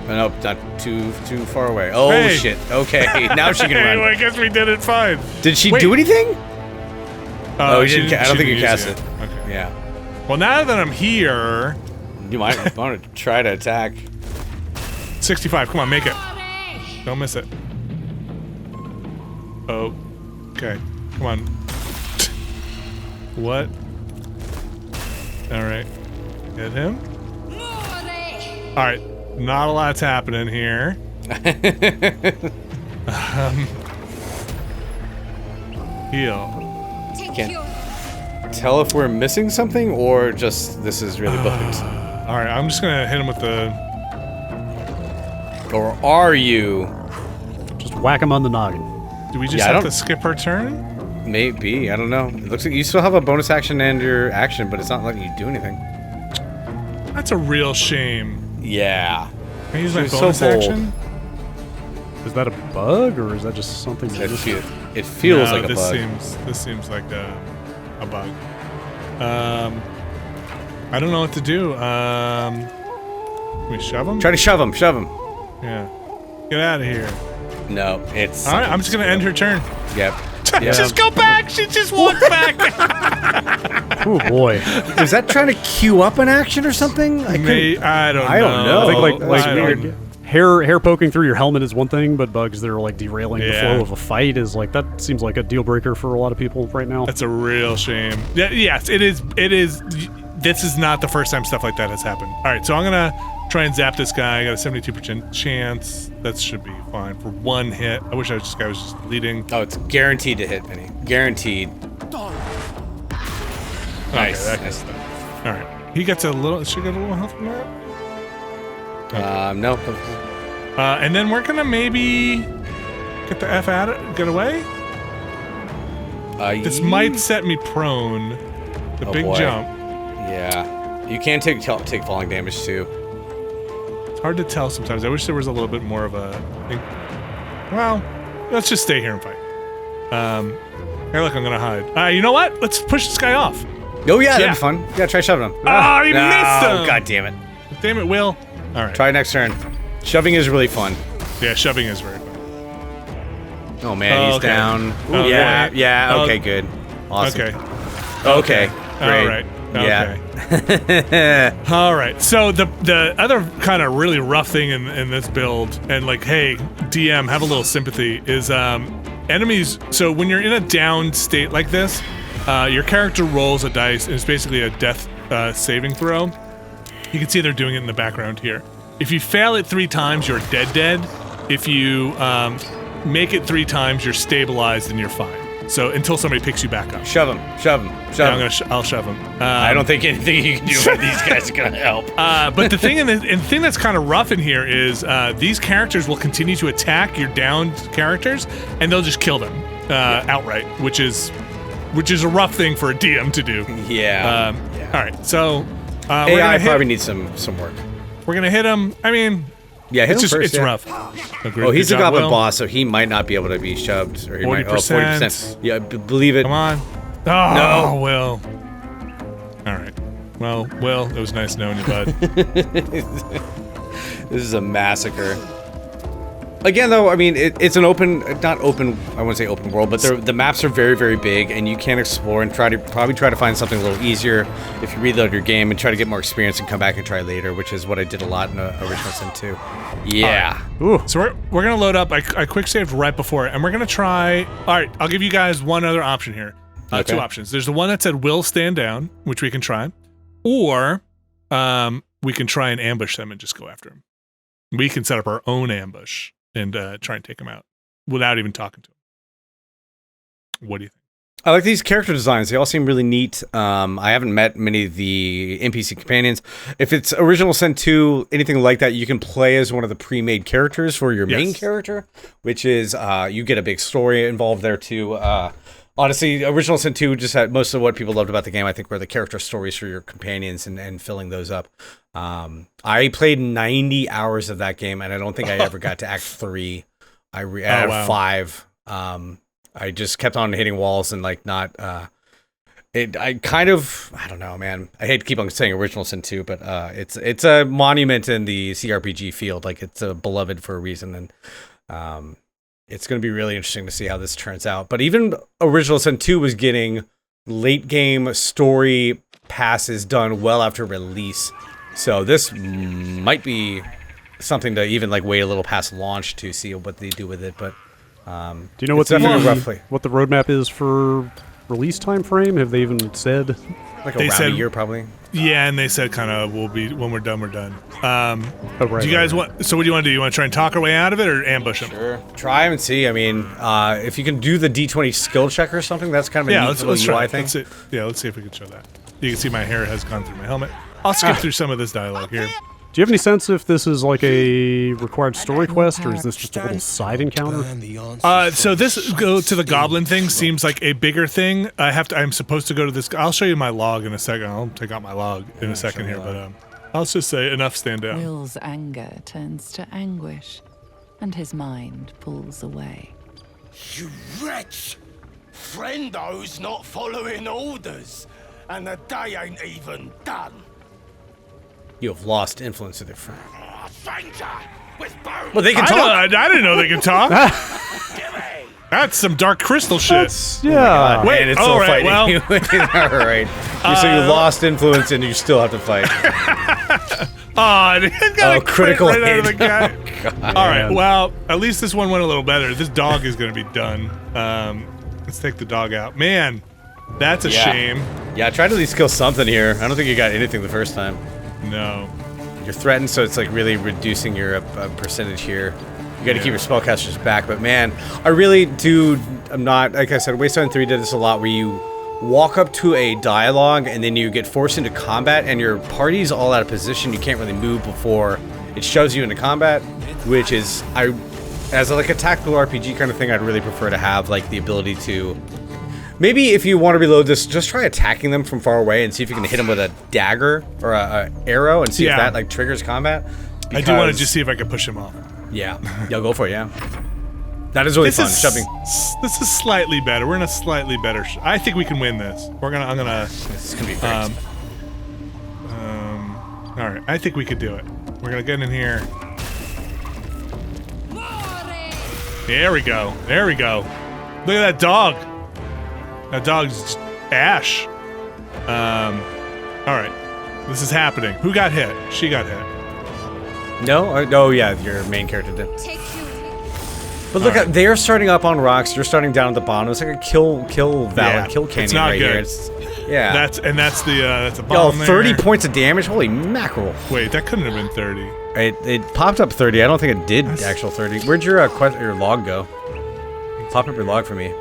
S3: Oh, nope, not too far away. Oh
S1: Hey.
S3: shit. Okay, now she can
S1: Anyway,
S3: run.
S1: I guess we did it fine.
S3: Did she
S1: Wait.
S3: do anything? Oh, you
S1: she
S3: didn't. I don't think you
S1: use
S3: cast
S1: it.
S3: it.
S1: Okay.
S3: Yeah.
S1: Well, now that I'm here,
S3: You might want to try to attack.
S1: 65. Come on, make it. Don't miss it. Oh. Okay. Come on. What? All right. Hit him. All right. Not a lot's happening here. Heal.
S3: Can't tell if we're missing something or just this is really booked.
S1: All right. I'm just gonna hit him with the.
S3: Or are you?
S2: Just whack him on the noggin.
S1: Do we just
S3: Yeah, I
S1: have
S3: don't-
S1: to skip her turn?
S3: Maybe. I don't know. It looks like you still have a bonus action and your action, but it's not letting you do anything.
S1: That's a real shame.
S3: Yeah.
S1: Can I use
S3: She
S1: my
S3: was so
S1: bonus
S3: bold.
S1: action?
S2: Is that a bug or is that just something?
S3: It feels
S1: No,
S3: like a
S1: this
S3: bug.
S1: This seems like a bug. I don't know what to do. Can we shove him?
S3: Try to shove him. Shove him.
S1: Yeah. Get out of here.
S3: No, it's.
S1: All right, I'm just gonna end her turn.
S3: Yep.
S1: Just go back. She just walked back.
S2: Oh boy.
S3: Is that trying to queue up an action or something?
S1: I don't know.
S3: I don't know.
S2: I think like
S1: I
S2: weird.
S1: don't-
S2: Hair poking through your helmet is one thing, but bugs that are like derailing the
S1: Yeah.
S2: flow of a fight is like that seems like a deal breaker for a lot of people right now.
S1: That's a real shame. Yeah, yes, it is. It is. This is not the first time stuff like that has happened. All right, so I'm gonna try and zap this guy. I got a 72% chance. That should be fine for 1 hit. I wish this guy was just leading.
S3: Oh, it's guaranteed to hit, Penny. Guaranteed. Nice.
S1: Okay,
S3: Nice.
S1: All right, he gets a little. Should get a little health from that.
S3: No.
S1: And then we're gonna maybe get the F out of get away. This might set me prone. The big
S3: boy.
S1: jump.
S3: Yeah. You can take falling damage too.
S1: It's hard to tell sometimes. I wish there was a little bit more of a. Well, let's just stay here and fight. Here, look, I'm gonna hide. You know what? Let's push this guy off.
S3: Oh yeah, that'd
S1: Yeah.
S3: be fun. Yeah, try shoving him.
S1: Oh, he missed him!
S3: God damn it.
S1: Damn it, Will. All right.
S3: Try next turn. Shoving is really fun.
S1: Yeah, shoving is very fun.
S3: Oh man, he's
S1: okay.
S3: down.
S1: Oh,
S3: yeah,
S1: okay.
S3: yeah,
S1: Oh,
S3: okay, good. Awesome.
S1: Okay.
S3: Okay. Great.
S1: All right.
S3: Yeah.
S1: Okay. All right. So the other kind of really rough thing in this build, and like, hey, DM, have a little sympathy, is enemies. So when you're in a down state like this, your character rolls a dice, and it's basically a death saving throw. You can see they're doing it in the background here. If you fail it 3 times, you're dead. If you make it 3 times, you're stabilized and you're fine. So until somebody picks you back up.
S3: Shove him.
S1: Yeah, I'll shove him.
S3: I don't think anything you can do with these guys is gonna help.
S1: But the thing, and the thing that's kind of rough in here is these characters will continue to attack your downed characters, and they'll just kill them outright, which is a rough thing for a DM to do.
S3: Yeah.
S1: All right, so
S3: AI probably needs some work.
S1: we're gonna hit him. I mean,
S3: Yeah, hit him
S1: it's
S3: first.
S1: it's
S3: yeah.
S1: rough.
S3: Oh, he's a
S1: Good job,
S3: goblin
S1: Will.
S3: boss, so he might not be able to be shoved. Or he might.
S1: 40%.
S3: Yeah, believe it.
S1: Come on. Oh, no. Will. All right. Well, Will, it was nice knowing you, bud.
S3: This is a massacre. Again, though, I mean, it's an open, not open, I wouldn't say open world, but the maps are very, very big, and you can explore and probably try to find something a little easier if you reload your game and try to get more experience and come back and try later, which is what I did a lot in Original Sin 2. Yeah.
S1: Ooh. So we're gonna load up. I quick saved right before it, and we're gonna try. All right, I'll give you guys one other option here.
S3: Okay.
S1: 2 options. There's the one that said "will stand down," which we can try, or we can try and ambush them and just go after them. We can set up our own ambush and try and take them out without even talking to them. What do you think?
S3: I like these character designs. They all seem really neat. I haven't met many of the NPC companions. If it's Original Sin 2, anything like that, you can play as one of the pre-made characters for your main character, which is you get a big story involved there too. Honestly, Original Sin 2 just had most of what people loved about the game, I think, were the character stories for your companions and filling those up. I played 90 hours of that game, and I don't think I ever got to Act 3. Out of 5. I just kept on hitting walls and like not. I don't know, man. I hate to keep on saying Original Sin 2, but it's a monument in the CRPG field. Like it's a beloved for a reason, and it's going to be really interesting to see how this turns out. But even Original Sin 2 was getting late game story passes done well after release, so this might be something to even like wait a little past launch to see what they do with it. But
S2: do you know what the roadmap is for release time frame? Have they even said?
S3: Like around a year, probably.
S1: Yeah, and they said kind of we'll be when we're done. We're done.
S2: Right,
S1: do you guys want? So what do you want to do? You want to try and talk our way out of it, or ambush them?
S3: Sure. Try and see. I mean, if you can do the D20 skill check or something, that's kind of a neat
S1: let's try.
S3: UI thing.
S1: Let's see if we can show that. You can see my hair has gone through my helmet. I'll skip through some of this dialogue here.
S2: Do you have any sense if this is like a required story quest, or is this just a little side encounter?
S1: So this go to the goblin thing seems like a bigger thing. I'm supposed to go to this. I'll show you my log in a second. I'll take out my log in a second here, but I'll just say enough stand down.
S6: Will's anger turns to anguish, and his mind pulls away.
S5: You wretch! Friendo's not following orders, and the day ain't even done.
S3: You have lost influence of their friend.
S5: Stranger with bones.
S3: Well, they can talk.
S1: I didn't know they could talk. That's some dark crystal shit.
S2: Yeah.
S1: Wait,
S3: Man, it's
S1: all
S3: still
S1: right,
S3: fighting.
S1: well.
S3: All right. So you lost influence and you still have to fight.
S1: It got a
S3: critical
S1: right out of the
S3: hit.
S1: guy. All right, well, at least this one went a little better. This dog is going to be done. Let's take the dog out. Man, that's a shame.
S3: Yeah, try to at least kill something here. I don't think you got anything the first time.
S1: No.
S3: You're threatened, so it's like really reducing your percentage here. You got to keep your spellcasters back, but man, I really do. I'm not, like I said, Wasteland 3 did this a lot where you walk up to a dialogue and then you get forced into combat and your party's all out of position. You can't really move before it shoves you into combat, which is, as like a tactical RPG kind of thing, I'd really prefer to have like the ability to, maybe if you want to reload this, just try attacking them from far away and see if you can hit them with a dagger or a arrow and see if that like triggers combat.
S1: I do want to just see if I can push him off.
S3: Yeah, go for it, yeah. That is really
S1: This
S3: fun.
S1: is
S3: Shoving.
S1: This is slightly better. We're in a slightly better. I think we can win this. I'm gonna.
S3: This is gonna be great.
S1: All right. I think we could do it. We're gonna get in here. There we go. There we go. Look at that dog. That dog's Ash. All right. This is happening. Who got hit? She got hit.
S3: No? Oh, yeah, your main character did.
S7: Take you.
S3: But look, at they're starting up on rocks. You're starting down at the bottom. It's like a kill valid
S1: Yeah,
S3: kill canyon
S1: it's not
S3: right
S1: good.
S3: here. It's, yeah.
S1: That's a
S3: Yo,
S1: bomb
S3: 30
S1: there.
S3: points of damage. Holy mackerel!
S1: Wait, that couldn't have been 30.
S3: It popped up 30. I don't think it did actual 30. Where'd your your log go? Pop up your log for me.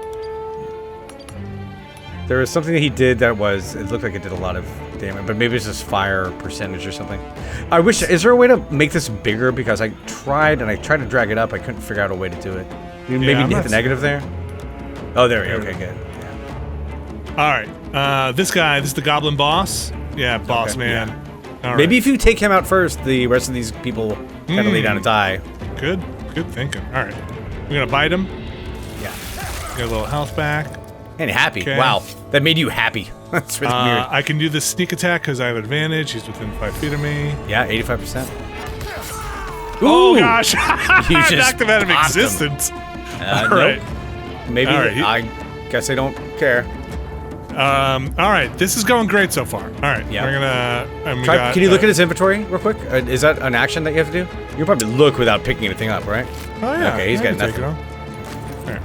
S3: There was something that he did that was. It looked like it did a lot of damage, but maybe it's just fire percentage or something. I wish. Is there a way to make this bigger? Because I tried to drag it up. I couldn't figure out a way to do it. You maybe
S1: I'm
S3: hit
S1: not
S3: the negative there. Oh, there we go. Okay, good. Yeah.
S1: All right. This is the goblin boss. Yeah, boss
S3: Okay,
S1: man.
S3: yeah.
S1: All
S3: Maybe
S1: right.
S3: if you take him out first, the rest of these people kind of lay down and die.
S1: Good thinking. All right. We're gonna bite him.
S3: Yeah.
S1: Get a little health back.
S3: And happy.
S1: Okay.
S3: Wow, that made you happy. That's really weird.
S1: I can do this sneak attack because I have advantage. He's within 5 feet of me.
S3: Yeah, 85%.
S1: Oh
S3: Ooh.
S1: gosh!
S3: You
S1: I
S3: just
S1: knocked him out of
S3: popped him.
S1: existence.
S3: All
S1: right.
S3: Maybe
S1: All right,
S3: I guess I don't care.
S1: All right. This is going great so far. All right.
S3: Yeah.
S1: We're gonna. And we
S3: Try,
S1: got,
S3: can you look at his inventory real quick? Is that an action that you have to do? You can probably look without picking anything up, right?
S1: Oh yeah.
S3: Okay, he's
S1: I
S3: got
S1: can take
S3: nothing.
S1: it off. All right.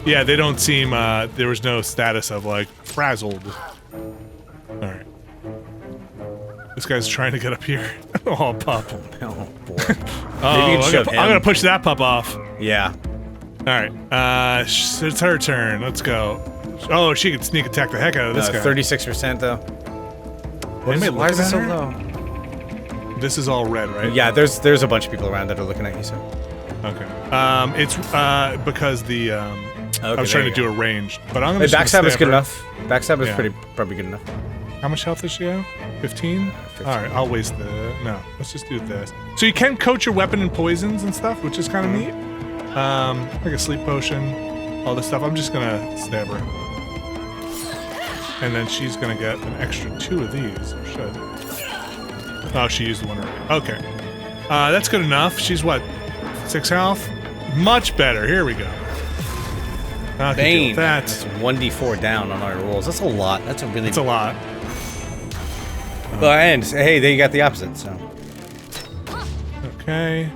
S1: Yeah, they don't seem. There was no status of like frazzled. All right. This guy's trying to get up here. Oh, pup.
S3: Oh boy.
S1: Oh,
S3: Maybe you can shove
S1: I'm
S3: him.
S1: gonna push that pup off.
S3: Yeah.
S1: All right. It's her turn. Let's go. Oh, she can sneak attack the heck out of this guy.
S3: 36% though.
S1: Anybody
S3: Why is
S1: looking
S3: it so
S1: at her?
S3: low?
S1: This is all red, right?
S3: Yeah, there's a bunch of people around that are looking at you. So.
S1: Okay. It's because the I was trying to do a range, but I'm gonna.
S3: Hey,
S1: just gonna
S3: backstab is
S1: stab
S3: good
S1: her.
S3: enough. Backstab is
S1: Yeah.
S3: probably good enough.
S1: How much health does she have? 15?
S3: 15.
S1: All right, I'll waste the. No, let's just do this. So you can coat your weapon in poisons and stuff, which is kind of neat. Like a sleep potion, all this stuff. I'm just gonna stab her, and then she's gonna get an extra 2 of these. Or should? Oh, she used the one already. Okay, that's good enough. She's what? 6 health. Much better. Here we go. Okay, deal
S3: Bane.
S1: with that.
S3: That's 1d4 down on our rolls. That's a lot. That's a really.
S1: It's a lot.
S3: And hey, they got the opposite. So.
S1: Okay.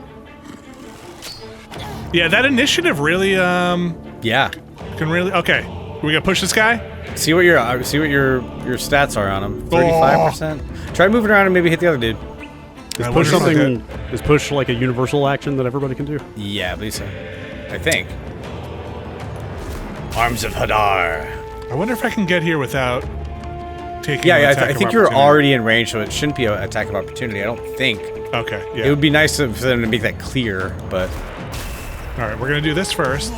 S1: Yeah, that initiative really
S3: Yeah.
S1: can really. Okay, we gonna push this guy.
S3: See what your stats are on him. 35%. Try moving around and maybe hit the other dude.
S2: Is
S1: I
S2: push
S1: wonder if
S2: something? Is push like a universal action that everybody can do?
S3: Yeah, I believe so. I think. Arms of Hadar.
S1: I wonder if I can get here without taking.
S3: Yeah,
S1: an
S3: yeah.
S1: attack
S3: I
S1: of
S3: think you're
S1: opportunity.
S3: already in range, so it shouldn't be an attack of opportunity. I don't think.
S1: Okay. Yeah.
S3: It would be nice for them to make that clear, but
S1: All right, we're gonna do this first.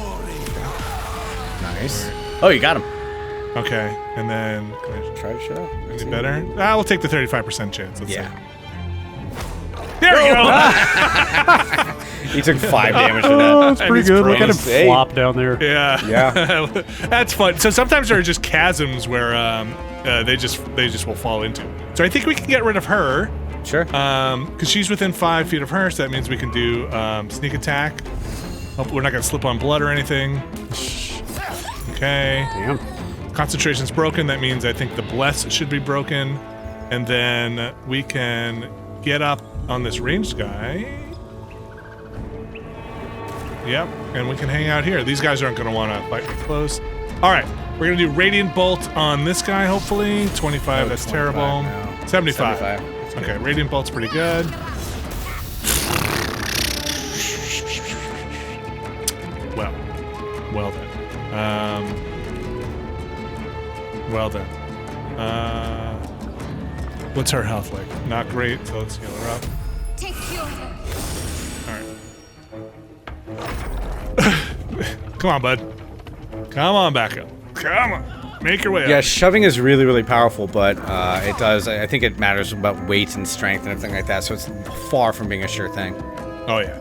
S3: nice. Oh, you got him.
S1: Okay, and then can I
S3: Try to shut up.
S1: any better? We'll take the 35% chance. Let's
S3: Yeah.
S1: see. There we go.
S3: He took 5 damage for
S2: Oh,
S3: that.
S2: that's
S1: And
S2: pretty
S1: he's
S2: good. Look at him
S3: prone. Hey.
S2: flop down there.
S1: Yeah.
S3: Yeah.
S1: That's fun. So sometimes there are just chasms where they just will fall into. So I think we can get rid of her.
S3: Sure.
S1: Because she's within 5 feet of her, so that means we can do sneak attack. Hope we're not gonna slip on blood or anything. Okay.
S2: Damn.
S1: Concentration's broken. That means I think the bless should be broken, and then we can get up on this ranged guy. Yep, and we can hang out here. These guys aren't gonna want to fight me close. All right, we're gonna do radiant bolt on this guy. Hopefully, 25. That's
S3: 25
S1: terrible.
S3: now.
S1: 75.
S3: 75. That's good.
S1: Okay, radiant bolt's pretty good. Well then. Well then. What's her health like? Not great, so let's heal her up.
S7: Take you.
S1: Alright. Come on, bud. Come on back up. Come on. Make your way
S3: Yeah,
S1: up.
S3: shoving is really, really powerful, but it does. I think it matters about weight and strength and everything like that. So it's far from being a sure thing.
S1: Oh, yeah.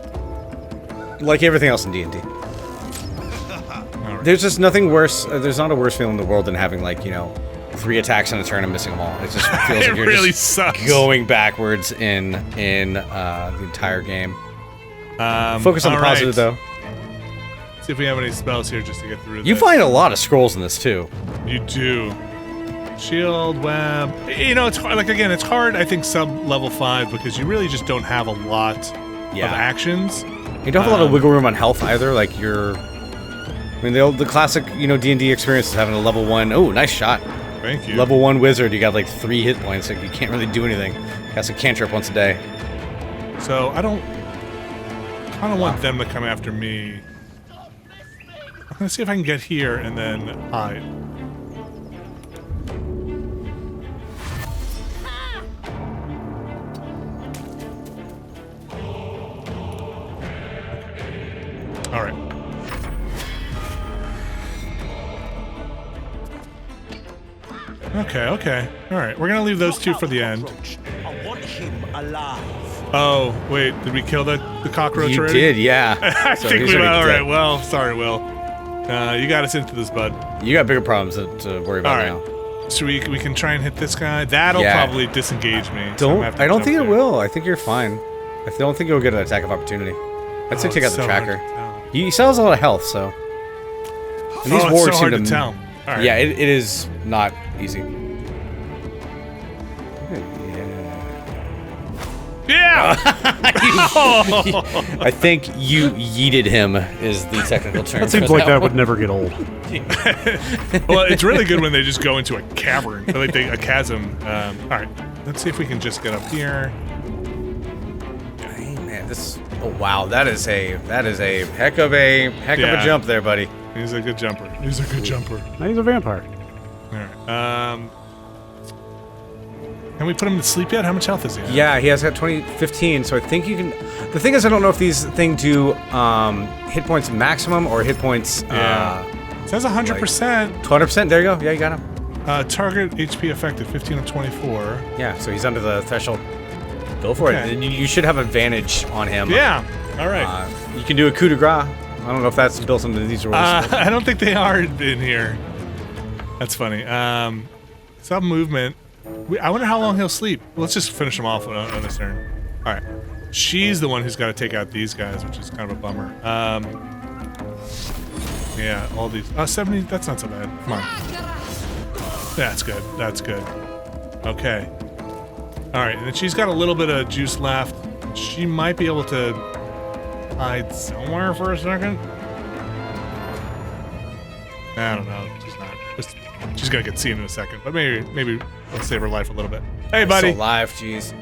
S3: like everything else in D&D.
S1: Right.
S3: There's just nothing worse. There's not a worse feeling in the world than having, like, 3 attacks in a turn and missing them all. It just feels
S1: It
S3: like you're
S1: really
S3: just
S1: sucks.
S3: going backwards in the entire game. Focus on the
S1: all
S3: positive, though.
S1: See if we have any spells here just to get through this.
S3: You find a lot of scrolls in this, too.
S1: You do. Shield, web. It's hard. Like, again, it's hard, I think, sub-level 5 because you really just don't have a lot of actions.
S3: You don't have a lot of wiggle room on health, either. Like, the classic, D&D experience is having a level 1. Oh, nice shot.
S1: Thank you.
S3: Level 1 wizard, you got, like, 3 hit points. Like, you can't really do anything. Cast a cantrip once a day.
S1: So, I don't want them to come after me. I'm gonna see if I can get here and then hide. All right. Okay. All right. We're gonna leave those two for the end.
S5: I want him alive.
S1: Oh, wait. Did we kill the cockroach
S3: You
S1: already?
S3: did, yeah.
S1: I
S3: So
S1: think
S3: he's
S1: we.
S3: already
S1: All
S3: dead.
S1: right. Well, sorry, Will. You got us into this, bud.
S3: You got bigger problems to worry about
S1: All right.
S3: now.
S1: So we can try and hit this guy. That'll
S3: Yeah.
S1: probably disengage me. so I'm gonna have to
S3: I don't
S1: jump
S3: think it
S1: there.
S3: will. I think you're fine. I don't think you'll get an attack of opportunity. I'd say
S1: Oh,
S3: take out
S1: it's
S3: the
S1: so hard
S3: tracker.
S1: to tell.
S3: He still has a lot of health, so. And these
S1: Oh, it's
S3: wargs
S1: so
S3: seem
S1: hard to tell. All right.
S3: Yeah, it is not easy.
S1: Yeah.
S3: I think you yeeted him is the technical term.
S2: That seems
S3: for
S2: like that would
S3: one.
S2: never get old.
S1: Well, it's really good when they just go into a cavern, or like a chasm. All right. Let's see if we can just get up here.
S3: Hey, man, this. Oh wow, that is a heck of a
S1: Yeah.
S3: jump there, buddy.
S1: He's a good jumper.
S2: Now he's a vampire.
S1: All right. Can we put him to sleep yet? How much health is he at?
S3: Yeah, he has got 15, so I think you can. The thing is, I don't know if these things do hit points maximum or hit points.
S1: It says 100%.
S3: 200%. There you go. Yeah, you got him.
S1: Target HP affected 15 of 24.
S3: Yeah, so he's under the threshold. Go for
S1: Okay.
S3: it. You should have advantage on him.
S1: Yeah. All right.
S3: You can do a coup de grace. I don't know if that's built into these rules.
S1: I don't think they are in here. That's funny. Sub movement. I wonder how long he'll sleep. Let's just finish him off on his turn. All right. She's the one who's got to take out these guys, which is kind of a bummer. Yeah, all these. 70. That's not so bad. Come on. That's good. That's good. Okay. All right, and then she's got a little bit of juice left. She might be able to hide somewhere for a second. I don't know. She's not. She's gonna get seen in a second, but maybe we'll save her life a little bit. Hey, buddy.
S3: Still alive, jeez.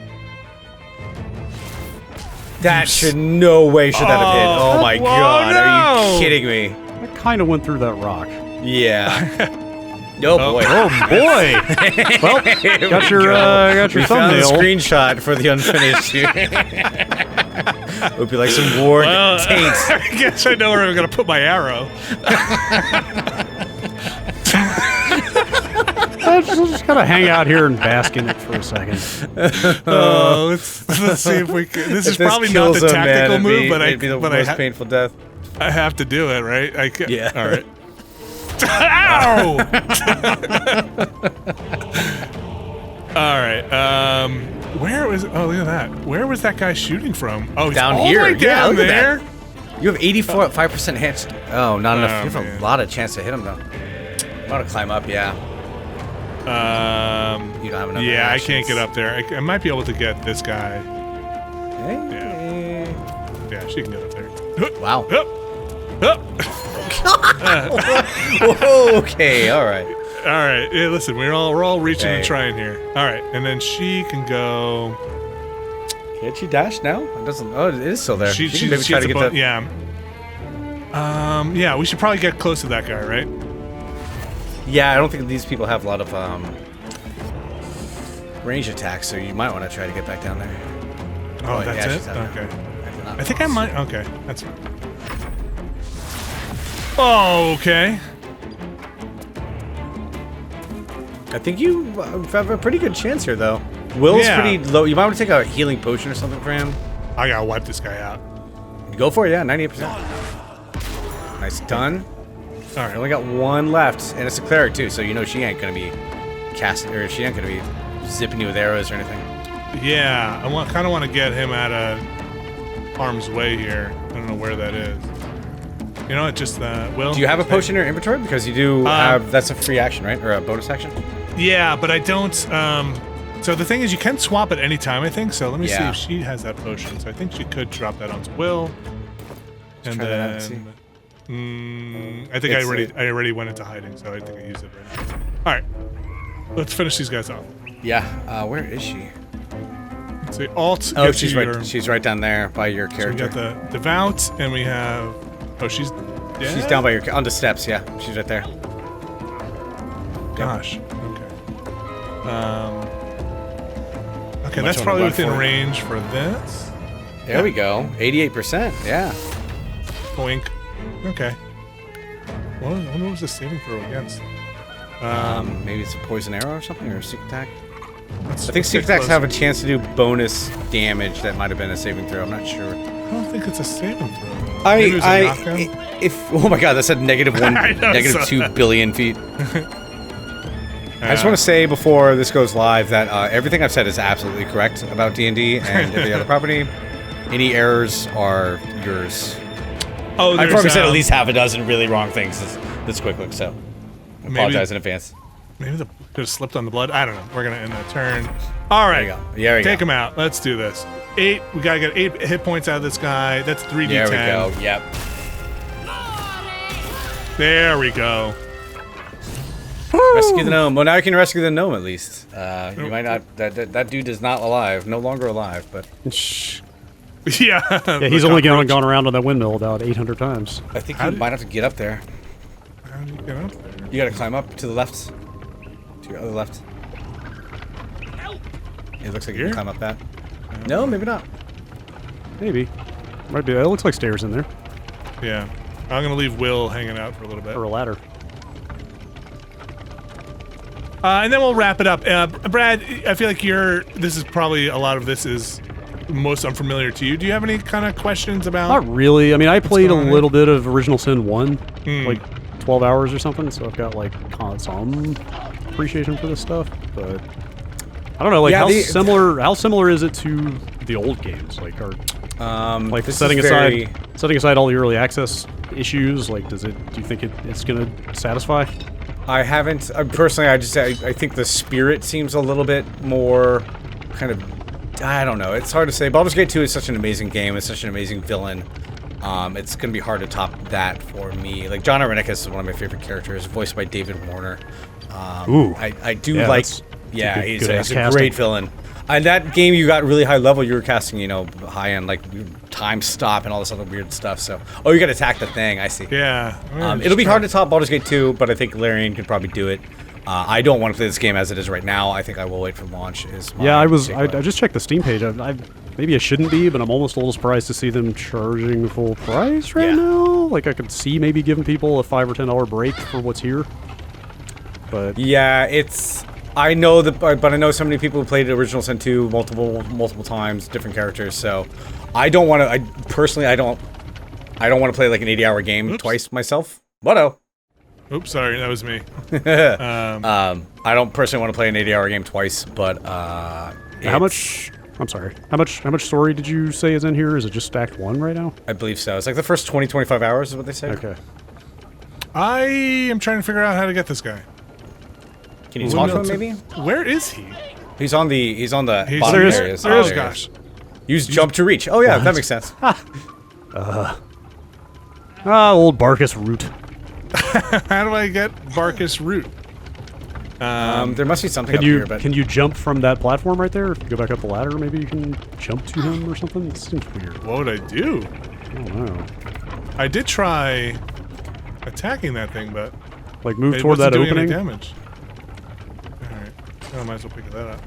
S3: That should no way should that have hit. Oh my god, are you kidding me?
S2: That kind of went through that rock.
S3: Yeah. Oh boy.
S2: Oh boy! Well, got your
S3: We found the
S2: thumbnail.
S3: screenshot for the unfinished. It would be like some Worg taints.
S1: I guess I know where I'm gonna put my arrow.
S2: Just gotta hang out here and bask in it for a second.
S1: Let's see if we can. This is
S3: If
S1: probably not
S3: kills
S1: the
S3: him,
S1: tactical
S3: man,
S1: move,
S3: it'd be the most painful death.
S1: I have to do it, right?
S3: Yeah.
S1: All right. Ow! All right. Where was? Oh, look at that. Where was that guy shooting from? Oh, he's
S3: Down
S1: all
S3: here.
S1: the way
S3: Yeah,
S1: down
S3: look at
S1: there.
S3: that. You have 85% hits. Oh, not enough. You have
S1: man.
S3: a lot of chance to hit him though. I want to climb up. Yeah. You don't have enough.
S1: Yeah, I
S3: actions.
S1: can't get up there. I might be able to get this guy.
S3: Hey.
S1: Yeah, she can get up there.
S3: Wow.
S1: Hup. Hup.
S3: Okay. All right.
S1: All right. Yeah, listen, we're all reaching and
S3: Okay.
S1: trying here. All right, and then she can go.
S3: Can't she dash now? It doesn't. Oh, it is still there. She can
S1: She
S3: maybe try
S1: has
S3: to
S1: a
S3: get
S1: bu-
S3: that.
S1: Yeah. Yeah, we should probably get close to that guy, right?
S3: Yeah, I don't think these people have a lot of range attacks, so you might want to try to get back down there.
S1: Oh,
S3: yeah,
S1: that's
S3: she's
S1: it.
S3: down there.
S1: Okay. I think I might. Okay, that's fine. Oh, okay.
S3: I think you have a pretty good chance here, though. Will's
S1: Yeah.
S3: pretty low. You might want to take a healing potion or something for him.
S1: I gotta wipe this guy out.
S3: Go for it, yeah, 98%. Nice, done.
S1: All
S3: I
S1: right.
S3: only got one left, and it's a cleric too, so you know she ain't gonna be casting, or she ain't gonna be zipping you with arrows or anything.
S1: Yeah, I kind of want to get him out of harm's way here. I don't know where that is. You know, it just Will.
S3: Do you have a potion in your inventory? Because you do have. That's a free action, right, or a bonus action?
S1: Yeah, but I don't. So the thing is, you can swap at any time, I think. So let me see
S3: Yeah.
S1: if she has that potion. So I think she could drop that onto Will. And
S3: try that out and
S1: then, I think I already went into hiding, so I think I used it right now. All right, let's finish these guys off.
S3: Yeah. Where is she?
S1: Let's see, Alt.
S3: Oh,
S1: gets
S3: she's
S1: you
S3: right.
S1: your-
S3: She's right down there by your
S1: So we
S3: character.
S1: got the devout, and we have. Oh, she's. Dead?
S3: She's down by your on the steps. Yeah, she's right there.
S1: Gosh. Okay. Okay,
S3: Much
S1: that's
S3: on the
S1: probably
S3: run
S1: within
S3: for it.
S1: range for this.
S3: There we go. 88%. Yeah.
S1: Boink. Okay. What was the saving throw against?
S3: Maybe it's a poison arrow or something, or a sneak attack.
S1: Let's
S3: I think
S1: get
S3: sneak attacks
S1: closer.
S3: have a chance to do bonus damage. That might have been a saving throw. I'm not sure.
S1: I don't think it's a saving throw. Maybe it was a knockdown?
S3: If oh my god, that's at negative one,
S1: I know,
S3: negative
S1: so-
S3: 2 billion feet. I just want to say before this goes live that everything I've said is absolutely correct about D&D and every other property. Any errors are yours.
S1: Oh,
S3: I've
S1: there's,
S3: probably said at least half a dozen really wrong things this quick look, so I
S1: Maybe-
S3: apologize in advance.
S1: Maybe the could have slipped on the blood. I don't know. We're gonna end that turn. All right.
S3: There you go. There you
S1: Take
S3: go.
S1: him out. Let's do this. 8. We gotta get 8 hit points out of this guy. That's 3d10.
S3: There we go. Yep.
S1: There we go.
S3: Rescue the gnome. Well, now you can rescue the gnome at least. You might not. That dude is not alive. No longer alive. But
S2: Shh.
S1: Yeah.
S2: Yeah, he's only gone around on that windmill about 800 times.
S3: I think you might have to get up there.
S1: How did you get up there?
S3: You gotta climb up to the left. To your other left. It looks like you
S1: Here?
S3: can climb up that. No, maybe not.
S2: Maybe. Might be. It looks like stairs in there.
S1: Yeah. I'm gonna leave Will hanging out for a little bit.
S2: Or a ladder.
S1: And then we'll wrap it up. Brad, I feel like this is probably a lot of this is most unfamiliar to you. Do you have any kind of questions about?
S2: Not really. I mean, I played a
S1: going on
S2: little bit of Original Sin 1,
S1: Hmm.
S2: like 12 hours or something, so I've got like some appreciation for this stuff, but I don't know, like
S3: Yeah,
S2: how similar is it to the old games? Like like
S3: this
S2: setting
S3: is very-
S2: aside all the early access issues, like do you think it's going to satisfy?
S3: I haven't. Personally, I think the spirit seems a little bit more kind of. I don't know. It's hard to say. Baldur's Gate 2 is such an amazing game. It's such an amazing villain. It's gonna be hard to top that for me. Like John Irenicus is one of my favorite characters, voiced by David Warner.
S2: Ooh.
S3: I do
S2: Yeah,
S3: like.
S2: that's
S3: Yeah,
S2: good-
S3: he's
S2: good-ass
S3: a
S2: casting.
S3: great villain. And that game, you got really high level. You were casting, high end, like time stop and all this other weird stuff. So, you got to attack the thing. I see.
S1: Yeah.
S3: It'll be hard to top Baldur's Gate 2, but I think Larian could probably do it. I don't want to play this game as it is right now. I think I will wait for launch.
S2: Yeah, I just checked the Steam page. Maybe I shouldn't be, but I'm almost a little surprised to see them charging full price right
S3: Yeah.
S2: now. Like I could see maybe giving people a $5 or $10 break for what's here. But
S3: Yeah, it's. I know but I know so many people who played Original Sin 2 multiple times, different characters. So, I don't want to. I personally, I don't want to play like an 80-hour game twice myself. What?
S1: Oops, sorry, that was me.
S3: I don't personally want to play an 80-hour game twice, but
S2: how much? I'm sorry. How much story did you say is in here? Is it just Act 1 right now?
S3: I believe so. It's like the first 20-25 hours is what they said.
S2: Okay.
S1: I am trying to figure out how to get this guy.
S3: Can you talk to him maybe?
S1: Where is he?
S3: He's on the bottom
S1: there is-
S3: areas.
S1: oh,
S3: There he
S1: gosh.
S3: is. Use jump to reach. Oh yeah, that makes sense.
S2: Old Barkus root.
S1: How do I get Barkus Root?
S3: There must be something
S2: Can
S3: up
S2: you
S3: here, but
S2: can you jump from that platform right there? If you go back up the ladder, maybe you can jump to him or something. It seems weird.
S1: What would I do?
S2: I don't know.
S1: I did try attacking that thing, but
S2: Like move
S1: it
S2: toward
S1: wasn't
S2: that
S1: doing any
S2: opening.
S1: damage. Alright. I might as well pick that up.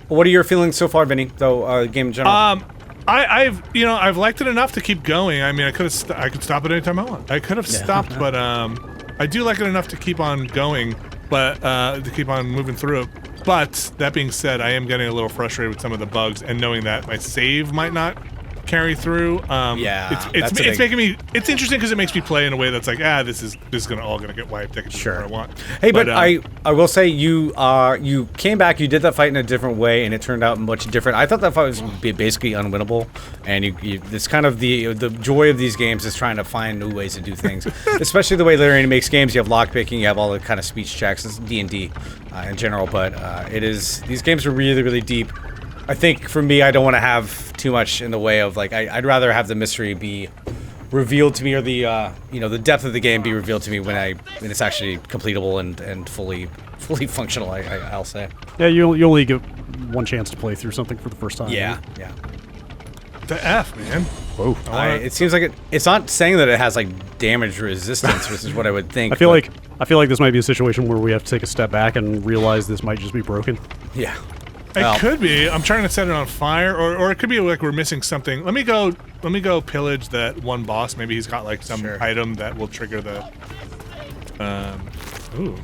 S3: what are your feelings so far, Vinny? Though game in general.
S1: I've liked it enough to keep going. I mean, I could stop it anytime I want. I could have stopped, but I do like it enough to keep on going, but to keep on moving through it. But that being said, I am getting a little frustrated with some of the bugs, and knowing that my save might not carry through.
S3: Yeah,
S1: it's making me. It's interesting because it makes me play in a way that's like, this is all gonna get wiped. I can do whatever I want.
S3: Hey, but I will say you came back. You did that fight in a different way, and it turned out much different. I thought that fight was basically unwinnable, and it's kind of the joy of these games is trying to find new ways to do things, especially the way Larian makes games. You have lockpicking, you have all the kind of speech checks. It's D&D in general, but these games are really, really deep. I think for me, I don't want to have too much in the way of like I'd rather have the mystery be revealed to me, or the the depth of the game be revealed to me when it's actually completable and fully functional. I'll say.
S2: Yeah, you only get one chance to play through something for the first time.
S3: Yeah,
S2: right?
S3: yeah.
S1: The F, man.
S2: Whoa.
S3: It seems like it's not saying that it has like damage resistance, which is what I would think.
S2: I feel like this might be a situation where we have to take a step back and realize this might just be broken.
S3: Yeah.
S1: It could be. I'm trying to set it on fire, or it could be like we're missing something. Let me go pillage that one boss. Maybe he's got like some item that will trigger the. Ooh.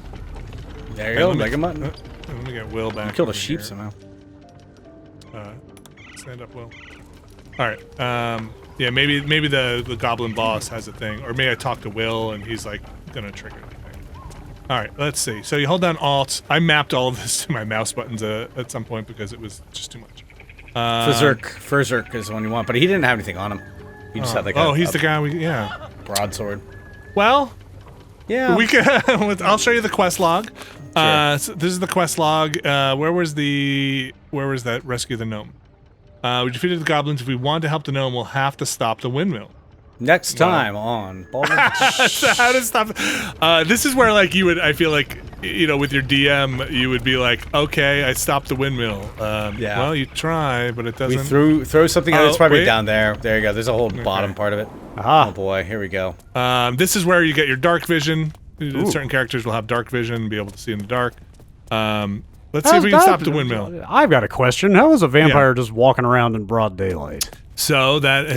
S3: There you go. Mega Mutton.
S1: Let me get Will back.
S3: Killed a sheep somehow.
S1: Stand up, Will. All right. Yeah. Maybe the goblin boss has a thing, or maybe I talk to Will and he's like gonna trigger the thing. All right, let's see. So you hold down Alt. I mapped all of this to my mouse buttons at some point because it was just too much.
S3: Furzerk is the one you want, but he didn't have anything on him. He just had like
S1: he's the guy
S3: broadsword.
S1: Well,
S3: yeah.
S1: We can. I'll show you the quest log. Sure. So this is the quest log. Where was that rescue the gnome? We defeated the goblins. If we want to help the gnome, we'll have to stop the windmill.
S3: Next time on Baldur.
S1: So how to stop? This is where like you would. I feel like with your DM, you would be like, okay, I stopped the windmill.
S3: Yeah.
S1: Well, you try, but it doesn't.
S3: We throw something. It's probably down there. There you go. There's a whole bottom part of it.
S2: Aha.
S3: Oh boy, here we go.
S1: This is where you get your dark vision. Ooh. Certain characters will have dark vision and be able to see in the dark. Let's see if we can stop the windmill.
S2: I've got a question. How is a vampire just walking around in broad daylight?
S1: So that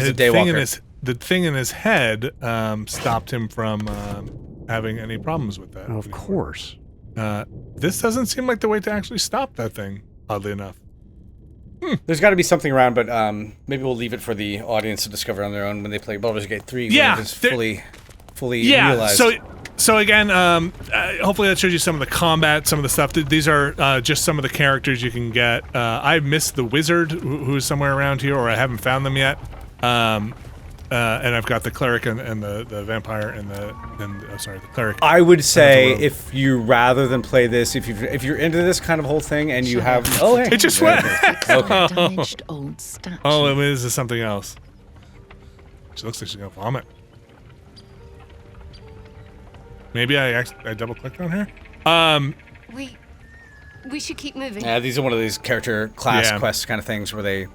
S1: the thing in his head stopped him from having any problems with that.
S2: Of course.
S1: This doesn't seem like the way to actually stop that thing, oddly enough.
S3: There's got to be something around, but maybe we'll leave it for the audience to discover on their own when they play Baldur's Gate 3.
S1: Yeah,
S3: when it's fully realized.
S1: So again, hopefully that shows you some of the combat, some of the stuff. These are just some of the characters you can get. I missed the wizard, who's somewhere around here, or I haven't found them yet. And I've got the cleric and the vampire and the cleric.
S3: I would say if you rather than play this, if you're into this kind of whole thing and you have
S1: it just went.
S6: Damaged old statue.
S1: Oh, it is something else. She looks like she's gonna vomit. Maybe I double clicked on her.
S7: We should keep moving.
S3: Yeah, these are one of these character class quest kind of things where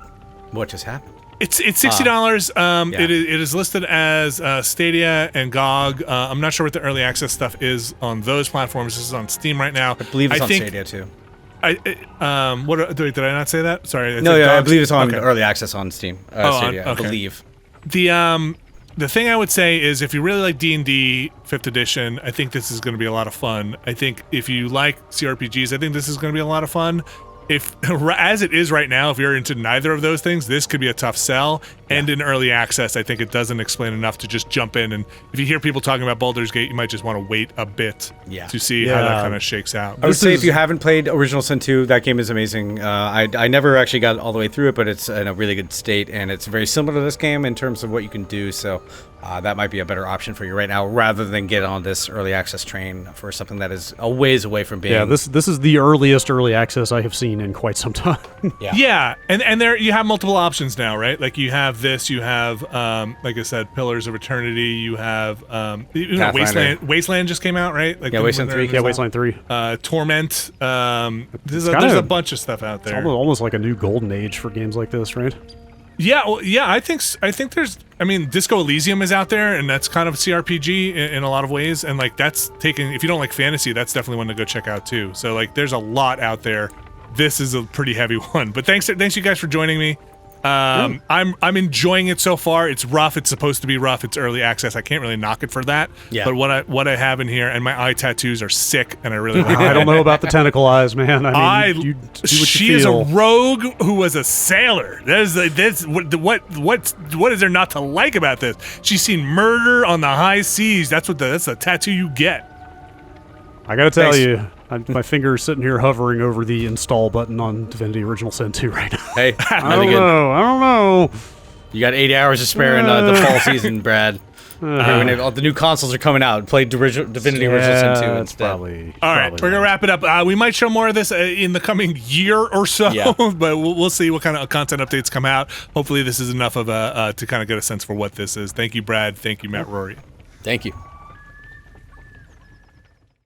S3: what just happened?
S1: It's $60. It is listed as Stadia and GOG. I'm not sure what the early access stuff is on those platforms. This is on Steam right now.
S3: I believe it's on Stadia too.
S1: Did I not say that? Sorry.
S3: I believe it's on early access on Steam. Stadia, I believe.
S1: The thing I would say is if you really like D&D 5th edition, I think this is going to be a lot of fun. I think if you like CRPGs, I think this is going to be a lot of fun. If, as it is right now, if you're into neither of those things, this could be a tough sell. And in early access, I think it doesn't explain enough to just jump in. And if you hear people talking about Baldur's Gate, you might just want to wait a bit to see how that kind of shakes out.
S3: I would say if you haven't played Original Sin 2, that game is amazing. I never actually got all the way through it, but it's in a really good state, and it's very similar to this game in terms of what you can do. So that might be a better option for you right now, rather than get on this early access train for something that is a ways away from being.
S2: Yeah, this is the earliest early access I have seen in quite some time.
S1: And there you have multiple options now, right? Like you have this, you have like I said, Pillars of Eternity, you have Wasteland just came out, right? Like
S3: Wasteland 3.
S2: Yeah, Wasteland 3.
S1: Torment. There's a bunch of stuff out there.
S2: It's almost like a new golden age for games like this, right?
S1: Yeah, I think there's. I mean, Disco Elysium is out there, and that's kind of a CRPG in a lot of ways, and like that's taking. If you don't like fantasy, that's definitely one to go check out too. So like, there's a lot out there. This is a pretty heavy one, but thanks you guys for joining me. I'm enjoying it so far. It's rough. It's supposed to be rough. It's early access. I can't really knock it for that.
S3: Yeah.
S1: But what I have in here, and my eye tattoos are sick, and I really like
S2: I don't know about the tentacle eyes, man. I mean, you do what
S1: she
S2: you
S1: is a
S2: feel.
S1: rogue who was a sailor. What is there not to like about this? She's seen murder on the high seas. That's the tattoo you get.
S2: I gotta tell
S3: Thanks.
S2: you, my finger's sitting here hovering over the install button on Divinity Original Sin 2 right now.
S3: Hey,
S2: I
S3: nothing
S2: don't
S3: good.
S2: know. I don't know.
S3: You got 80 hours to spare in the fall season, Brad. All the new consoles are coming out. Play Divinity Original Sin 2
S2: it's
S3: instead.
S2: probably.
S1: All right, we're gonna wrap it up. We might show more of this in the coming year or so,
S3: Yeah.
S1: but we'll see what kind of content updates come out. Hopefully, this is enough of to kind of get a sense for what this is. Thank you, Brad. Thank you, Matt Rory.
S3: Thank you.